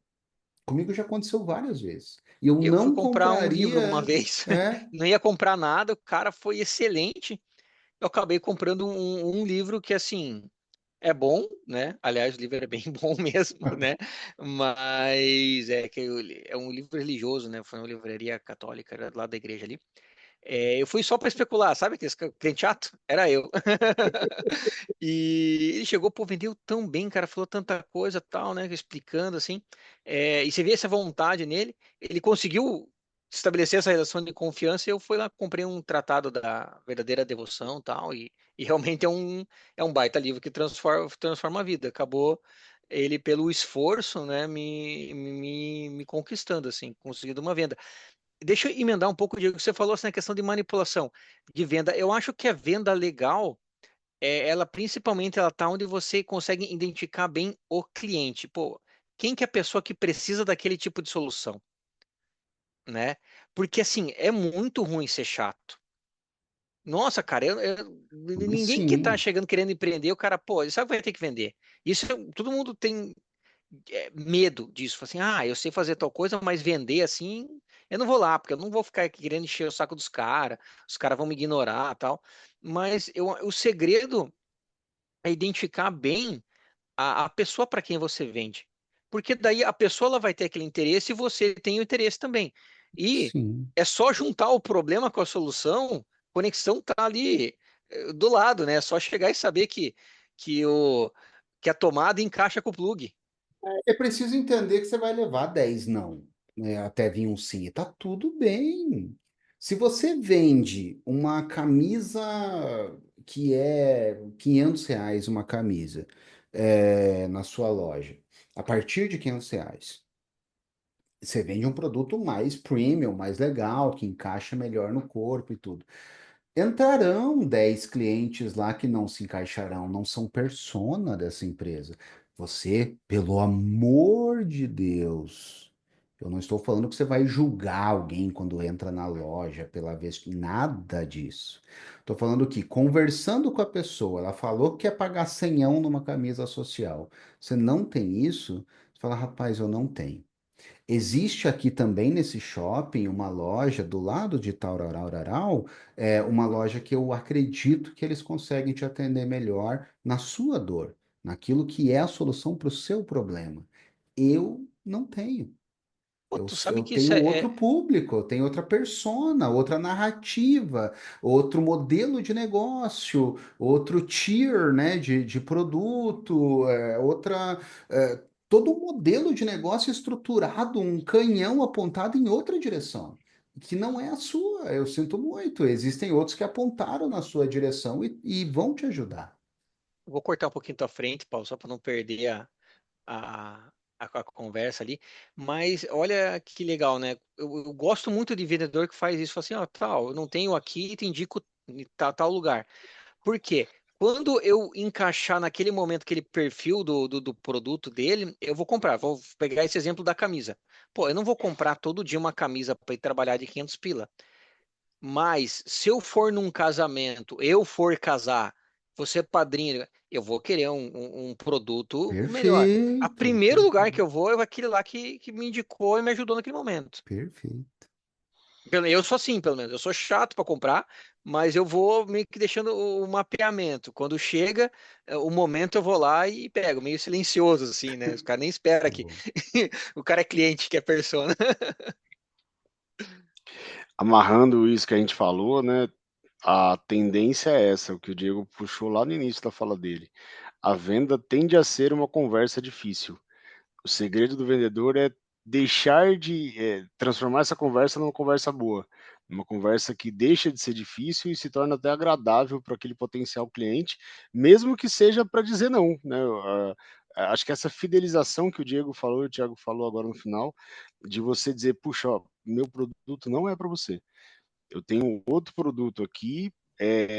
Comigo já aconteceu várias vezes. E eu eu fui não comprar um livro uma compraria. vez, É, não ia comprar nada, o cara foi excelente. Eu acabei comprando um livro que, assim, é bom, né? Aliás, o livro era bem bom mesmo, né? Mas é um livro religioso, né? Foi uma livraria católica, era do lado da igreja ali. Eu fui só para especular, sabe aquele cliente chato? Era eu. E ele chegou, pô, vendeu tão bem, cara, falou tanta coisa, tal, né? Explicando assim. E você vê essa vontade nele. Ele conseguiu estabelecer essa relação de confiança. E eu fui lá, comprei um tratado da verdadeira devoção, tal. E realmente é um baita livro que transforma a vida. Acabou ele pelo esforço, né? Me conquistando, assim, conseguindo uma venda. Deixa eu emendar um pouco, Diego, que você falou assim, na questão de manipulação de venda. Eu acho que a venda legal, ela principalmente ela tá onde você consegue identificar bem o cliente. Pô, quem que é a pessoa que precisa daquele tipo de solução, né? Porque assim, é muito ruim ser chato. Nossa, cara, ninguém que tá sim, chegando querendo empreender, o cara, pô, ele sabe que vai ter que vender. Isso todo mundo tem medo disso. Fala assim, eu sei fazer tal coisa, mas vender assim, eu não vou lá, porque eu não vou ficar aqui querendo encher o saco dos caras, os caras vão me ignorar, tal. Mas o segredo é identificar bem a pessoa para quem você vende. Porque daí a pessoa ela vai ter aquele interesse e você tem o interesse também. E sim. é só juntar o problema com a solução, conexão tá ali do lado, né? É só chegar e saber que, o, que a tomada encaixa com o plug. É preciso entender que você vai levar 10 não, né, até vir um sim. Tá tudo bem. Se você vende uma camisa que é R$ 500, uma camisa, na sua loja, a partir de R$ 500, você vende um produto mais premium, mais legal, que encaixa melhor no corpo e tudo. Entrarão 10 clientes lá que não se encaixarão, não são persona dessa empresa. Você, pelo amor de Deus, eu não estou falando que você vai julgar alguém quando entra na loja pela vez, nada disso. Estou falando que, conversando com a pessoa, ela falou que quer pagar senhão numa camisa social. Você não tem isso? Você fala, rapaz, eu não tenho. Existe aqui também nesse shopping uma loja do lado de Taurarau, uma loja que eu acredito que eles conseguem te atender melhor na sua dor, naquilo que é a solução para o seu problema. Eu não tenho. Pô, tu sabe Eu que isso tenho outro público, eu tenho outra persona, outra narrativa, outro modelo de negócio, outro tier, né, de produto, todo um modelo de negócio estruturado, um canhão apontado em outra direção, que não é a sua. Eu sinto muito. Existem outros que apontaram na sua direção e vão te ajudar. eu vou cortar um pouquinho tua frente, Paulo, só para não perder a, a conversa ali. Mas olha que legal, né? Eu gosto muito de vendedor que faz isso. Fala assim, ó, tal, eu não tenho aqui, te indico em tal lugar. Por quê? Quando eu encaixar naquele momento aquele perfil do produto dele, eu vou comprar. Vou pegar esse exemplo da camisa. Pô, eu não vou comprar todo dia uma camisa para ir trabalhar de 500 pila. Mas se eu for num casamento, eu for casar, você é padrinho, eu vou querer um produto melhor. A Perfeito, primeiro lugar que perfeito, eu vou é aquele lá que me indicou e me ajudou naquele momento. perfeito. Eu sou assim, pelo menos. Eu sou chato para comprar, mas eu vou meio que deixando o mapeamento. Quando chega o momento, eu vou lá e pego, meio silencioso, assim, né? Os caras nem esperam Tá que bom. o cara é cliente, que é persona. Amarrando isso que a gente falou, né? A tendência é essa, o que o Diego puxou lá no início da fala dele. A venda tende a ser uma conversa difícil. O segredo do vendedor é deixar de transformar essa conversa numa conversa boa, uma conversa que deixa de ser difícil e se torna até agradável para aquele potencial cliente, mesmo que seja para dizer não, né? Acho que essa fidelização que o Diego falou, o Thiago falou agora no final, de você dizer, puxa, ó, meu produto não é para você. Eu tenho outro produto aqui,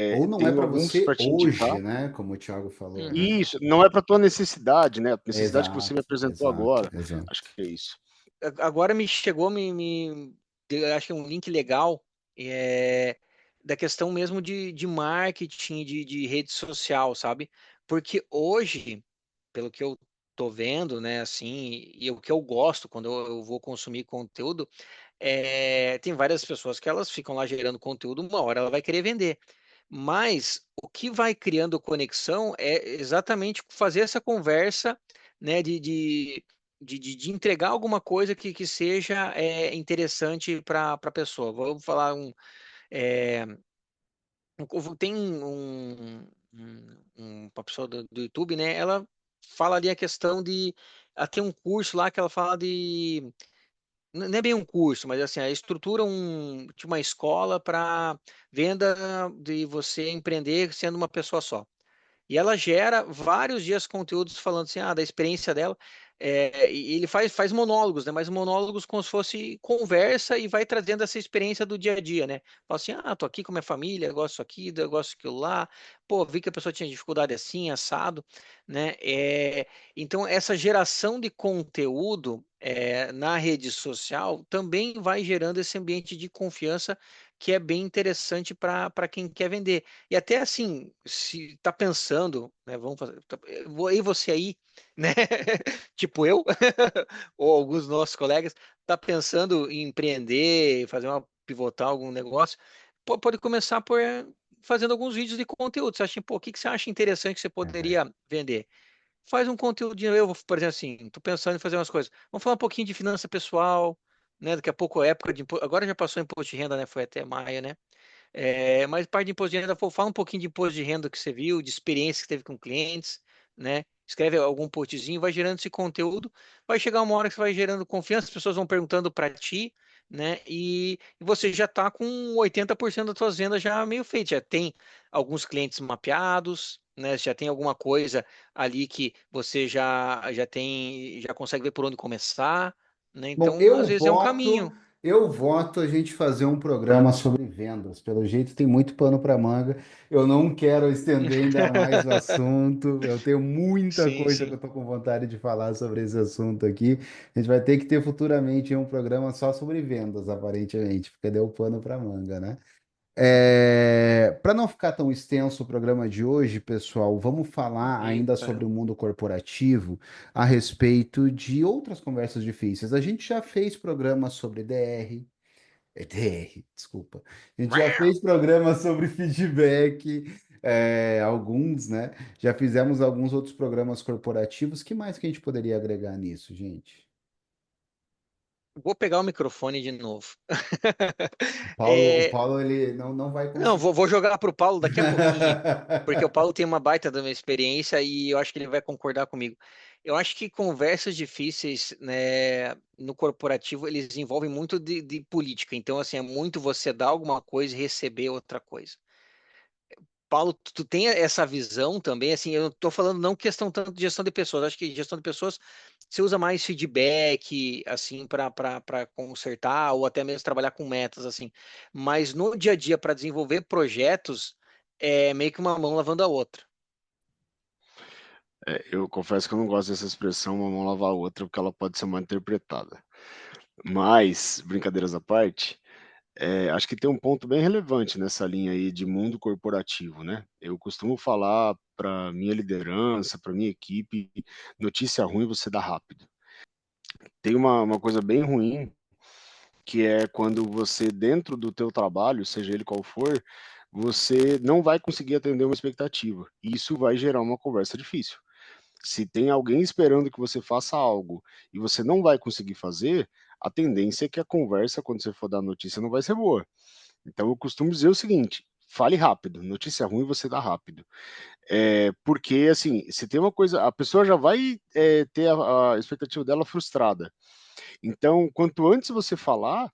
Ou não é tenho para alguns para você te indicar. hoje, né? Como o Thiago falou, né? Uhum. Isso, não é para tua necessidade, né? A necessidade que você me Exato, apresentou exato, agora. Acho exato. que é isso. Agora me chegou, eu acho que é um link legal da questão mesmo de marketing, de rede social, sabe? Porque hoje, pelo que eu tô vendo, né, assim, e o que eu gosto quando eu vou consumir conteúdo, tem várias pessoas que elas ficam lá gerando conteúdo, uma hora ela vai querer vender. Mas o que vai criando conexão é exatamente fazer essa conversa, né, de entregar alguma coisa que seja interessante para a pessoa. Vou falar é, tem uma pessoa do YouTube, né? Ela fala ali a questão ela tem um curso lá que ela fala não é bem um curso, mas assim, a estrutura de uma escola para venda de você empreender sendo uma pessoa só. E ela gera vários dias conteúdos falando assim, da experiência dela. E ele faz monólogos, né? Mas monólogos como se fosse conversa e vai trazendo essa experiência do dia a dia, né? Fala assim, tô aqui com a minha família, eu gosto disso aqui, eu gosto daquilo lá. Pô, vi que a pessoa tinha dificuldade assim, assado, né? Então, essa geração de conteúdo na rede social também vai gerando esse ambiente de confiança que é bem interessante para quem quer vender. E até assim, se tá pensando, né, vamos fazer, e você aí, né, tipo eu, ou alguns nossos colegas, tá pensando em empreender, fazer pivotar algum negócio, pode começar por fazendo alguns vídeos de conteúdo. Você acha, pô, o que que você acha interessante que você É. poderia vender? Faz um conteúdo, por exemplo, assim, tô pensando em fazer umas coisas. Vamos falar um pouquinho de finança pessoal, né? Daqui a pouco é época agora já passou o imposto de renda, né? Foi até maio, né? Mas parte de imposto de renda, fala um pouquinho de imposto de renda que você viu, de experiência que teve com clientes, né? Escreve algum postzinho, vai gerando esse conteúdo, vai chegar uma hora que você vai gerando confiança, as pessoas vão perguntando para ti, né? E você já está com 80% das suas vendas já meio feitas, já tem alguns clientes mapeados, né? Já tem alguma coisa ali que você já consegue ver por onde começar, né? Bom, Então, às vezes é um caminho. eu voto a gente fazer um programa sobre vendas. Pelo jeito tem muito pano para manga. Eu não quero estender ainda mais o assunto. Eu tenho muita Sim, coisa que eu sim. estou com vontade de falar sobre esse assunto aqui. A gente vai ter que ter futuramente um programa só sobre vendas, aparentemente, porque deu pano para manga, né? Para não ficar tão extenso o programa de hoje, pessoal, vamos falar ainda Eita. sobre o mundo corporativo a respeito de outras conversas difíceis. A gente já fez programas sobre DR, desculpa. A gente já fez programas sobre feedback, alguns, né? Já fizemos alguns outros programas corporativos. Que mais que a gente poderia agregar nisso, gente? Vou pegar o microfone de novo. O É, Paulo ele não vai não, conseguir. vou jogar para o Paulo daqui a pouquinho, porque o Paulo tem uma baita de uma experiência e eu acho que ele vai concordar comigo. Eu acho que conversas difíceis, né, no corporativo, eles envolvem muito de política. Então, assim, é muito você dar alguma coisa e receber outra coisa. Paulo, tu tem essa visão também, assim, eu estou falando não questão tanto de gestão de pessoas, acho que gestão de pessoas você usa mais feedback, assim, para consertar ou até mesmo trabalhar com metas, assim, mas no dia a dia para desenvolver projetos é meio que uma mão lavando a outra. Eu confesso que eu não gosto dessa expressão, uma mão lavar a outra, porque ela pode ser mal interpretada. Mas, brincadeiras à parte, acho que tem um ponto bem relevante nessa linha aí de mundo corporativo, né? Eu costumo falar para minha liderança, para minha equipe, notícia ruim você dá rápido. Tem uma coisa bem ruim, que é quando você, dentro do teu trabalho, seja ele qual for, você não vai conseguir atender uma expectativa. E isso vai gerar uma conversa difícil. Se tem alguém esperando que você faça algo e você não vai conseguir fazer, a tendência é que a conversa, quando você for dar notícia, não vai ser boa. Então, eu costumo dizer o seguinte: fale rápido. Notícia ruim você dá rápido. Porque, assim, se tem uma coisa, a pessoa já vai ter a expectativa dela frustrada. Então, quanto antes você falar,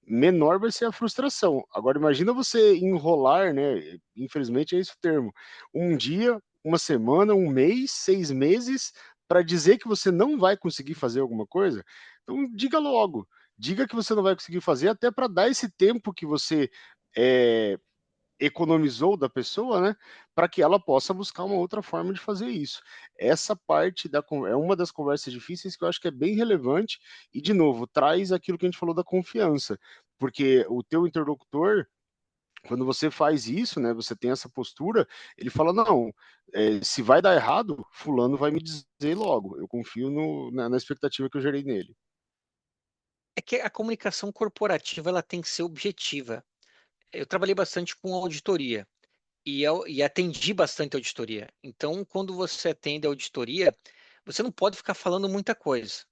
menor vai ser a frustração. Agora, imagina você enrolar, né? Infelizmente é esse o termo. Um dia, uma semana, um mês, 6 meses, para dizer que você não vai conseguir fazer alguma coisa. Então, diga logo. Diga que você não vai conseguir fazer, até para dar esse tempo que você é, economizou da pessoa, né, para que ela possa buscar uma outra forma de fazer isso. Essa parte é uma das conversas difíceis que eu acho que é bem relevante e, de novo, traz aquilo que a gente falou da confiança, porque o teu interlocutor, quando você faz isso, né, você tem essa postura, ele fala, não, se vai dar errado, fulano vai me dizer logo, eu confio na expectativa que eu gerei nele. É que a comunicação corporativa ela tem que ser objetiva. Eu trabalhei bastante com auditoria e atendi bastante auditoria. Então, quando você atende a auditoria, você não pode ficar falando muita coisa.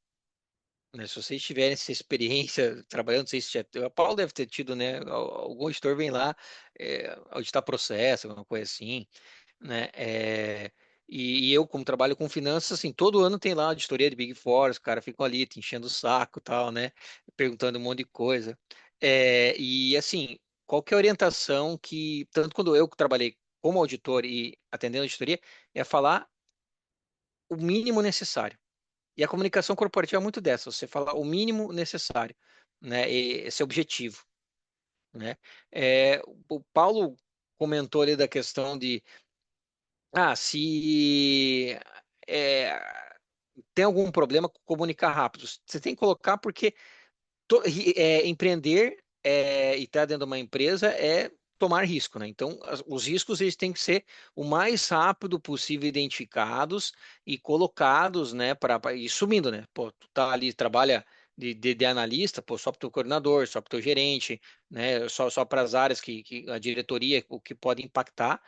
Né? Se vocês tiverem essa experiência trabalhando, não sei se já, o Paulo deve ter tido, né? Algum editor vem lá auditar processo, alguma coisa assim, né? E eu, como trabalho com finanças, assim, todo ano tem lá a auditoria de Big Four, os caras ficam ali te enchendo o saco, e tal, né? Perguntando um monte de coisa. E assim, qual que é a orientação que, tanto quando eu trabalhei como auditor e atendendo a auditoria, é falar o mínimo necessário. E a comunicação corporativa é muito dessa, você falar o mínimo necessário, né? Esse é o objetivo, né? O Paulo comentou ali da questão de, se é, tem algum problema, comunicar rápido. Você tem que colocar porque empreender e estar dentro de uma empresa é tomar risco, né? Então, os riscos eles têm que ser o mais rápido possível identificados e colocados, né, para ir sumindo, né? Pô, tu tá ali, trabalha de analista, pô, só para o teu coordenador, só para o teu gerente, né? Só para as áreas que a diretoria, o que pode impactar,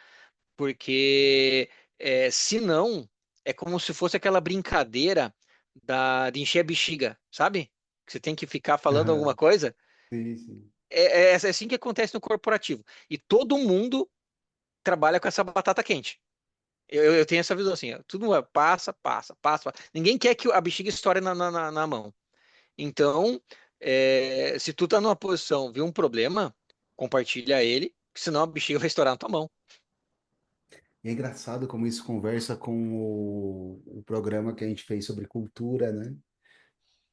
porque se não, é como se fosse aquela brincadeira de encher a bexiga, sabe? Que você tem que ficar falando alguma Aham, coisa. sim, sim. É assim que acontece no corporativo. E todo mundo trabalha com essa batata quente. Eu tenho essa visão assim, ó, tudo passa, passa, passa, passa. Ninguém quer que a bexiga estoure na mão. Então, se tu tá numa posição, viu um problema, compartilha ele, senão a bexiga vai estourar na tua mão. E é engraçado como isso conversa com o programa que a gente fez sobre cultura, né? Sim.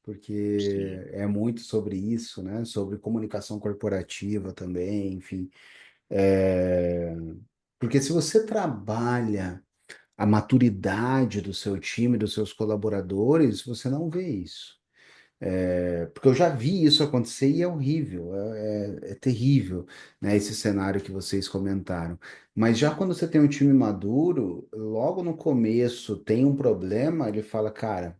Porque é muito sobre isso, né? Sobre comunicação corporativa também, enfim. É, Porque se você trabalha a maturidade do seu time, dos seus colaboradores, você não vê isso. Porque eu já vi isso acontecer e é horrível, é terrível, né, esse cenário que vocês comentaram. Mas já quando você tem um time maduro, logo no começo tem um problema, ele fala, cara,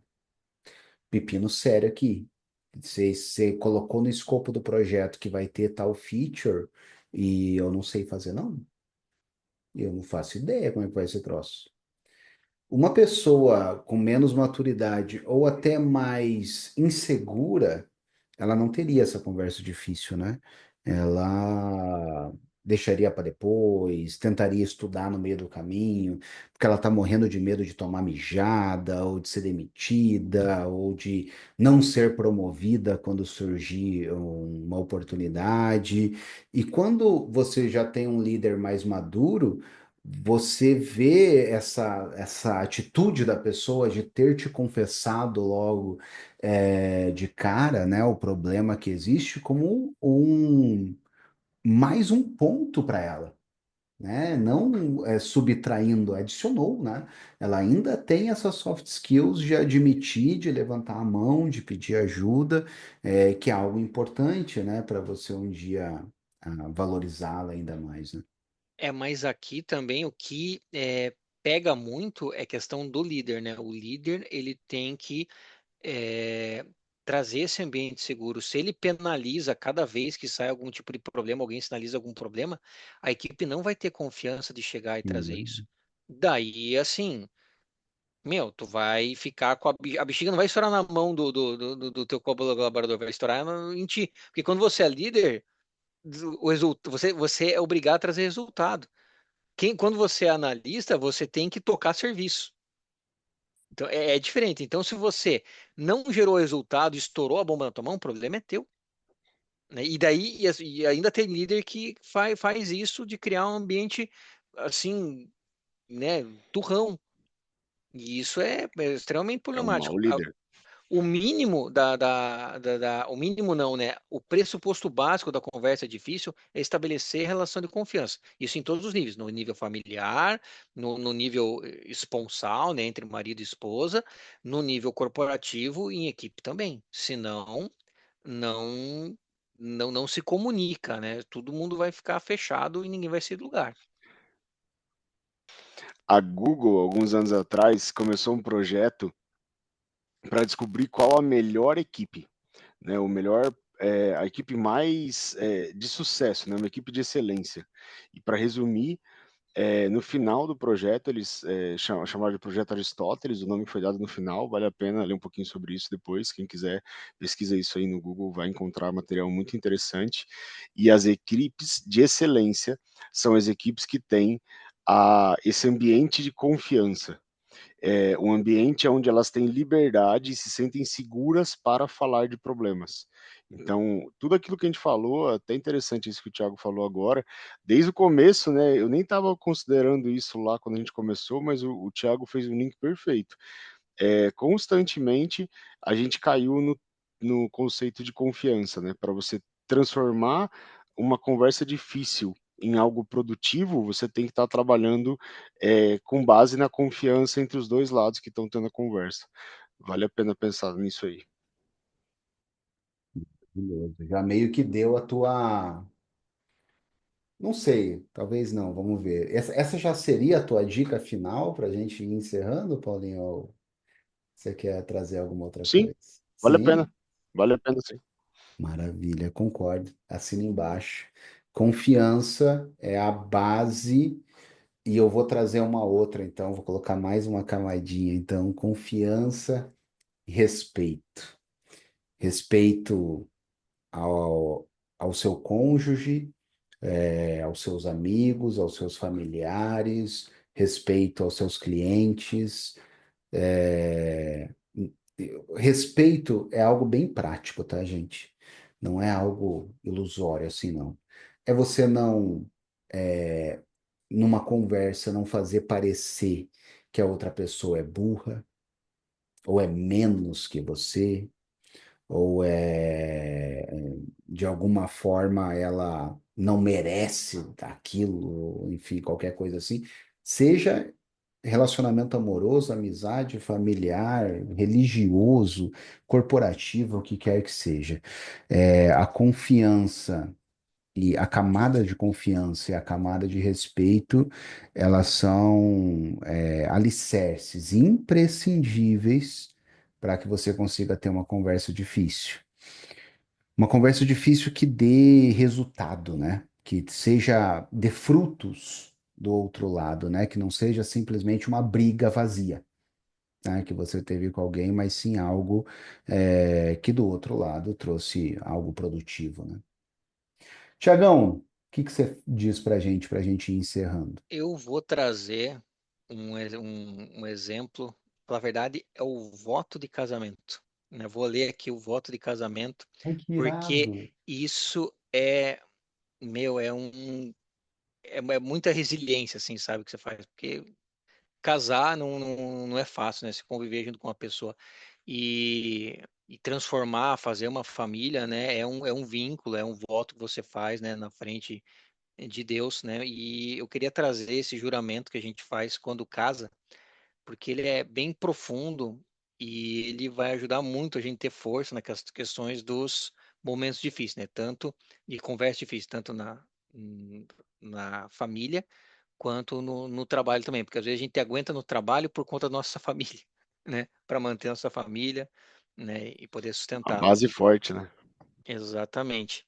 pepino sério aqui. Você colocou no escopo do projeto que vai ter tal feature e eu não sei fazer, não. Eu não faço ideia como é que vai ser troço. Uma pessoa com menos maturidade ou até mais insegura, ela não teria essa conversa difícil, né? Ela deixaria para depois, tentaria estudar no meio do caminho, porque ela tá morrendo de medo de tomar mijada, ou de ser demitida, ou de não ser promovida quando surgir uma oportunidade. E quando você já tem um líder mais maduro, você vê essa atitude da pessoa de ter te confessado logo de cara, né, o problema que existe como mais um ponto para ela, né? Não subtraindo, adicionou, né? Ela ainda tem essas soft skills de admitir, de levantar a mão, de pedir ajuda, que é algo importante, né, para você um dia valorizá-la ainda mais, né? Mas aqui também o que pega muito é questão do líder, né? O líder ele tem que é, trazer esse ambiente seguro. Se ele penaliza cada vez que sai algum tipo de problema, alguém sinaliza algum problema, a equipe não vai ter confiança de chegar e trazer isso. Hum. Daí, assim, meu, tu vai ficar com a bexiga não vai estourar na mão do teu colaborador, vai estourar em ti. Porque quando você é líder, você é obrigado a trazer resultado. Quando você é analista, você tem que tocar serviço. Então, é diferente. Então, se você não gerou resultado, estourou a bomba na tua mão, o problema é teu. Né? E daí, e ainda tem líder que faz isso de criar um ambiente assim, né, turrão. E isso é extremamente É um mau problemático. líder. O mínimo o mínimo não, né? O pressuposto básico da conversa difícil é estabelecer relação de confiança. Isso em todos os níveis, no nível familiar, no nível esponsal, né, entre marido e esposa, no nível corporativo e em equipe também. Senão, não, não se comunica, né? Todo mundo vai ficar fechado e ninguém vai sair do lugar. A Google, alguns anos atrás, começou um projeto para descobrir qual a melhor equipe, né? O melhor, a equipe mais de sucesso, né? Uma equipe de excelência. E para resumir, no final do projeto, eles chamaram de Projeto Aristóteles, o nome foi dado no final, vale a pena ler um pouquinho sobre isso depois. Quem quiser, pesquisa isso aí no Google, vai encontrar material muito interessante. E as equipes de excelência são as equipes que têm esse ambiente de confiança, um ambiente onde elas têm liberdade e se sentem seguras para falar de problemas. Então, tudo aquilo que a gente falou, até interessante isso que o Thiago falou agora, desde o começo, né? Eu nem estava considerando isso lá quando a gente começou, mas o Thiago fez um link perfeito. Constantemente a gente caiu no conceito de confiança, né? Para você transformar uma conversa difícil em algo produtivo, você tem que estar trabalhando com base na confiança entre os dois lados que estão tendo a conversa. Vale a pena pensar nisso aí. Beleza. Já meio que deu a tua. Não sei, talvez não, vamos ver. Essa já seria a tua dica final para a gente ir encerrando, Paulinho? Ou você quer trazer alguma outra Sim, coisa? vale a pena. Sim? Vale a pena sim. Maravilha, concordo. Assina embaixo. Confiança é a base, e eu vou trazer uma outra, então, vou colocar mais uma camadinha. Então, confiança e respeito. Respeito ao seu cônjuge, aos seus amigos, aos seus familiares, respeito aos seus clientes. é, Respeito é algo bem prático, tá, gente? Não é algo ilusório assim, não. É você não, é, numa conversa, não fazer parecer que a outra pessoa é burra, ou é menos que você, ou de alguma forma ela não merece aquilo, enfim, qualquer coisa assim. Seja relacionamento amoroso, amizade, familiar, religioso, corporativo, o que quer que seja. A confiança e a camada de confiança e a camada de respeito, elas são alicerces imprescindíveis para que você consiga ter uma conversa difícil. Uma conversa difícil que dê resultado, né? Que seja dê frutos do outro lado, né? Que não seja simplesmente uma briga vazia. né, que você teve com alguém, mas sim algo que do outro lado trouxe algo produtivo, né? Tiagão, o que que você diz pra gente ir encerrando? Eu vou trazer um exemplo, na verdade, é o voto de casamento, né? Vou ler aqui o voto de casamento, Ai, que porque irado! isso é, meu, é muita resiliência, assim, sabe, que você faz, porque casar não é fácil, né? Se conviver junto com uma pessoa e transformar, fazer uma família, né? É um vínculo, é um voto que você faz, né? Na frente de Deus, né? E eu queria trazer esse juramento que a gente faz quando casa, porque ele é bem profundo e ele vai ajudar muito a gente ter força nas questões dos momentos difíceis, né? Tanto de conversa difícil, tanto na família quanto no trabalho também, porque às vezes a gente aguenta no trabalho por conta da nossa família, né? Para manter a nossa família, né? E poder A sustentá-la. base forte, né? Exatamente.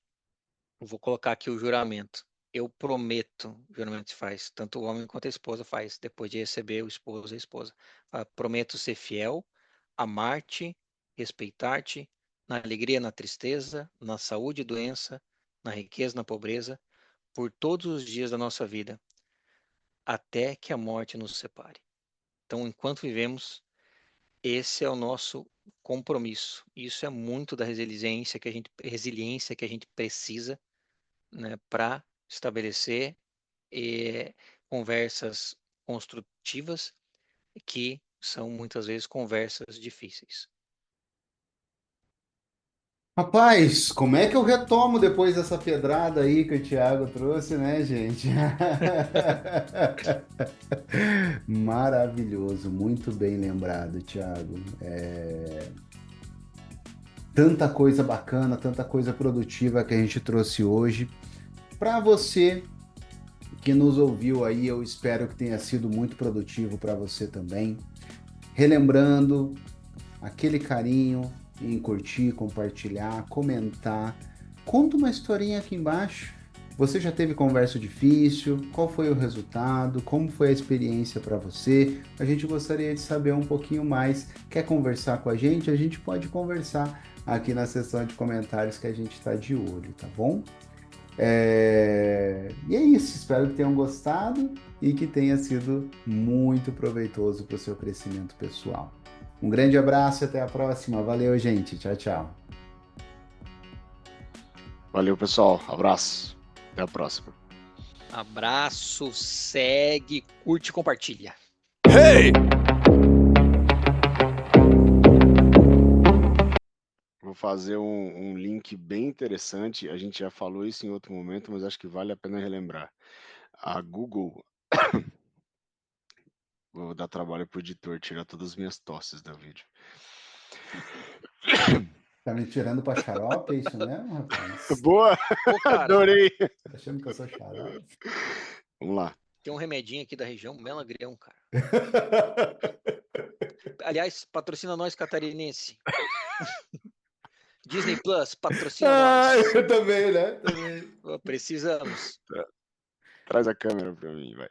Eu vou colocar aqui o juramento. Eu prometo, o juramento se faz, tanto o homem quanto a esposa faz, depois de receber o esposo e a esposa. Prometo ser fiel, amar-te, respeitar-te, na alegria e na tristeza, na saúde e doença, na riqueza e na pobreza, por todos os dias da nossa vida, até que a morte nos separe. Então, enquanto vivemos, esse é o nosso compromisso. Isso é muito da resiliência que a gente precisa, né, para estabelecer conversas construtivas que são muitas vezes conversas difíceis. Rapaz, como é que eu retomo depois dessa pedrada aí que o Thiago trouxe, né, gente? Maravilhoso, muito bem lembrado, Thiago. Tanta coisa bacana, tanta coisa produtiva que a gente trouxe hoje. Para você que nos ouviu aí, eu espero que tenha sido muito produtivo para você também. Relembrando aquele carinho em curtir, compartilhar, comentar. Conta uma historinha aqui embaixo. Você já teve conversa difícil? Qual foi o resultado? Como foi a experiência para você? A gente gostaria de saber um pouquinho mais. Quer conversar com a gente? A gente pode conversar aqui na seção de comentários que a gente está de olho, tá bom? E é isso. Espero que tenham gostado e que tenha sido muito proveitoso para o seu crescimento pessoal. Um grande abraço e até a próxima. Valeu, gente. Tchau, tchau. Valeu, pessoal. Abraço. Até a próxima. Abraço, segue, curte e compartilha. Hey! Vou fazer um link bem interessante. A gente já falou isso em outro momento, mas acho que vale a pena relembrar. A Google, vou dar trabalho pro editor, tirar todas as minhas tosses do vídeo. Tá me tirando pra xarope, é isso mesmo, rapaz? Boa! Pô, cara, Adorei! Tá achando que eu sou xarope? Vamos lá. tem um remedinho aqui da região, melagrião, cara. Aliás, patrocina nós, catarinense. Disney Plus, patrocina nós. Eu também, né? Também. Precisamos. Traz a câmera para mim, vai.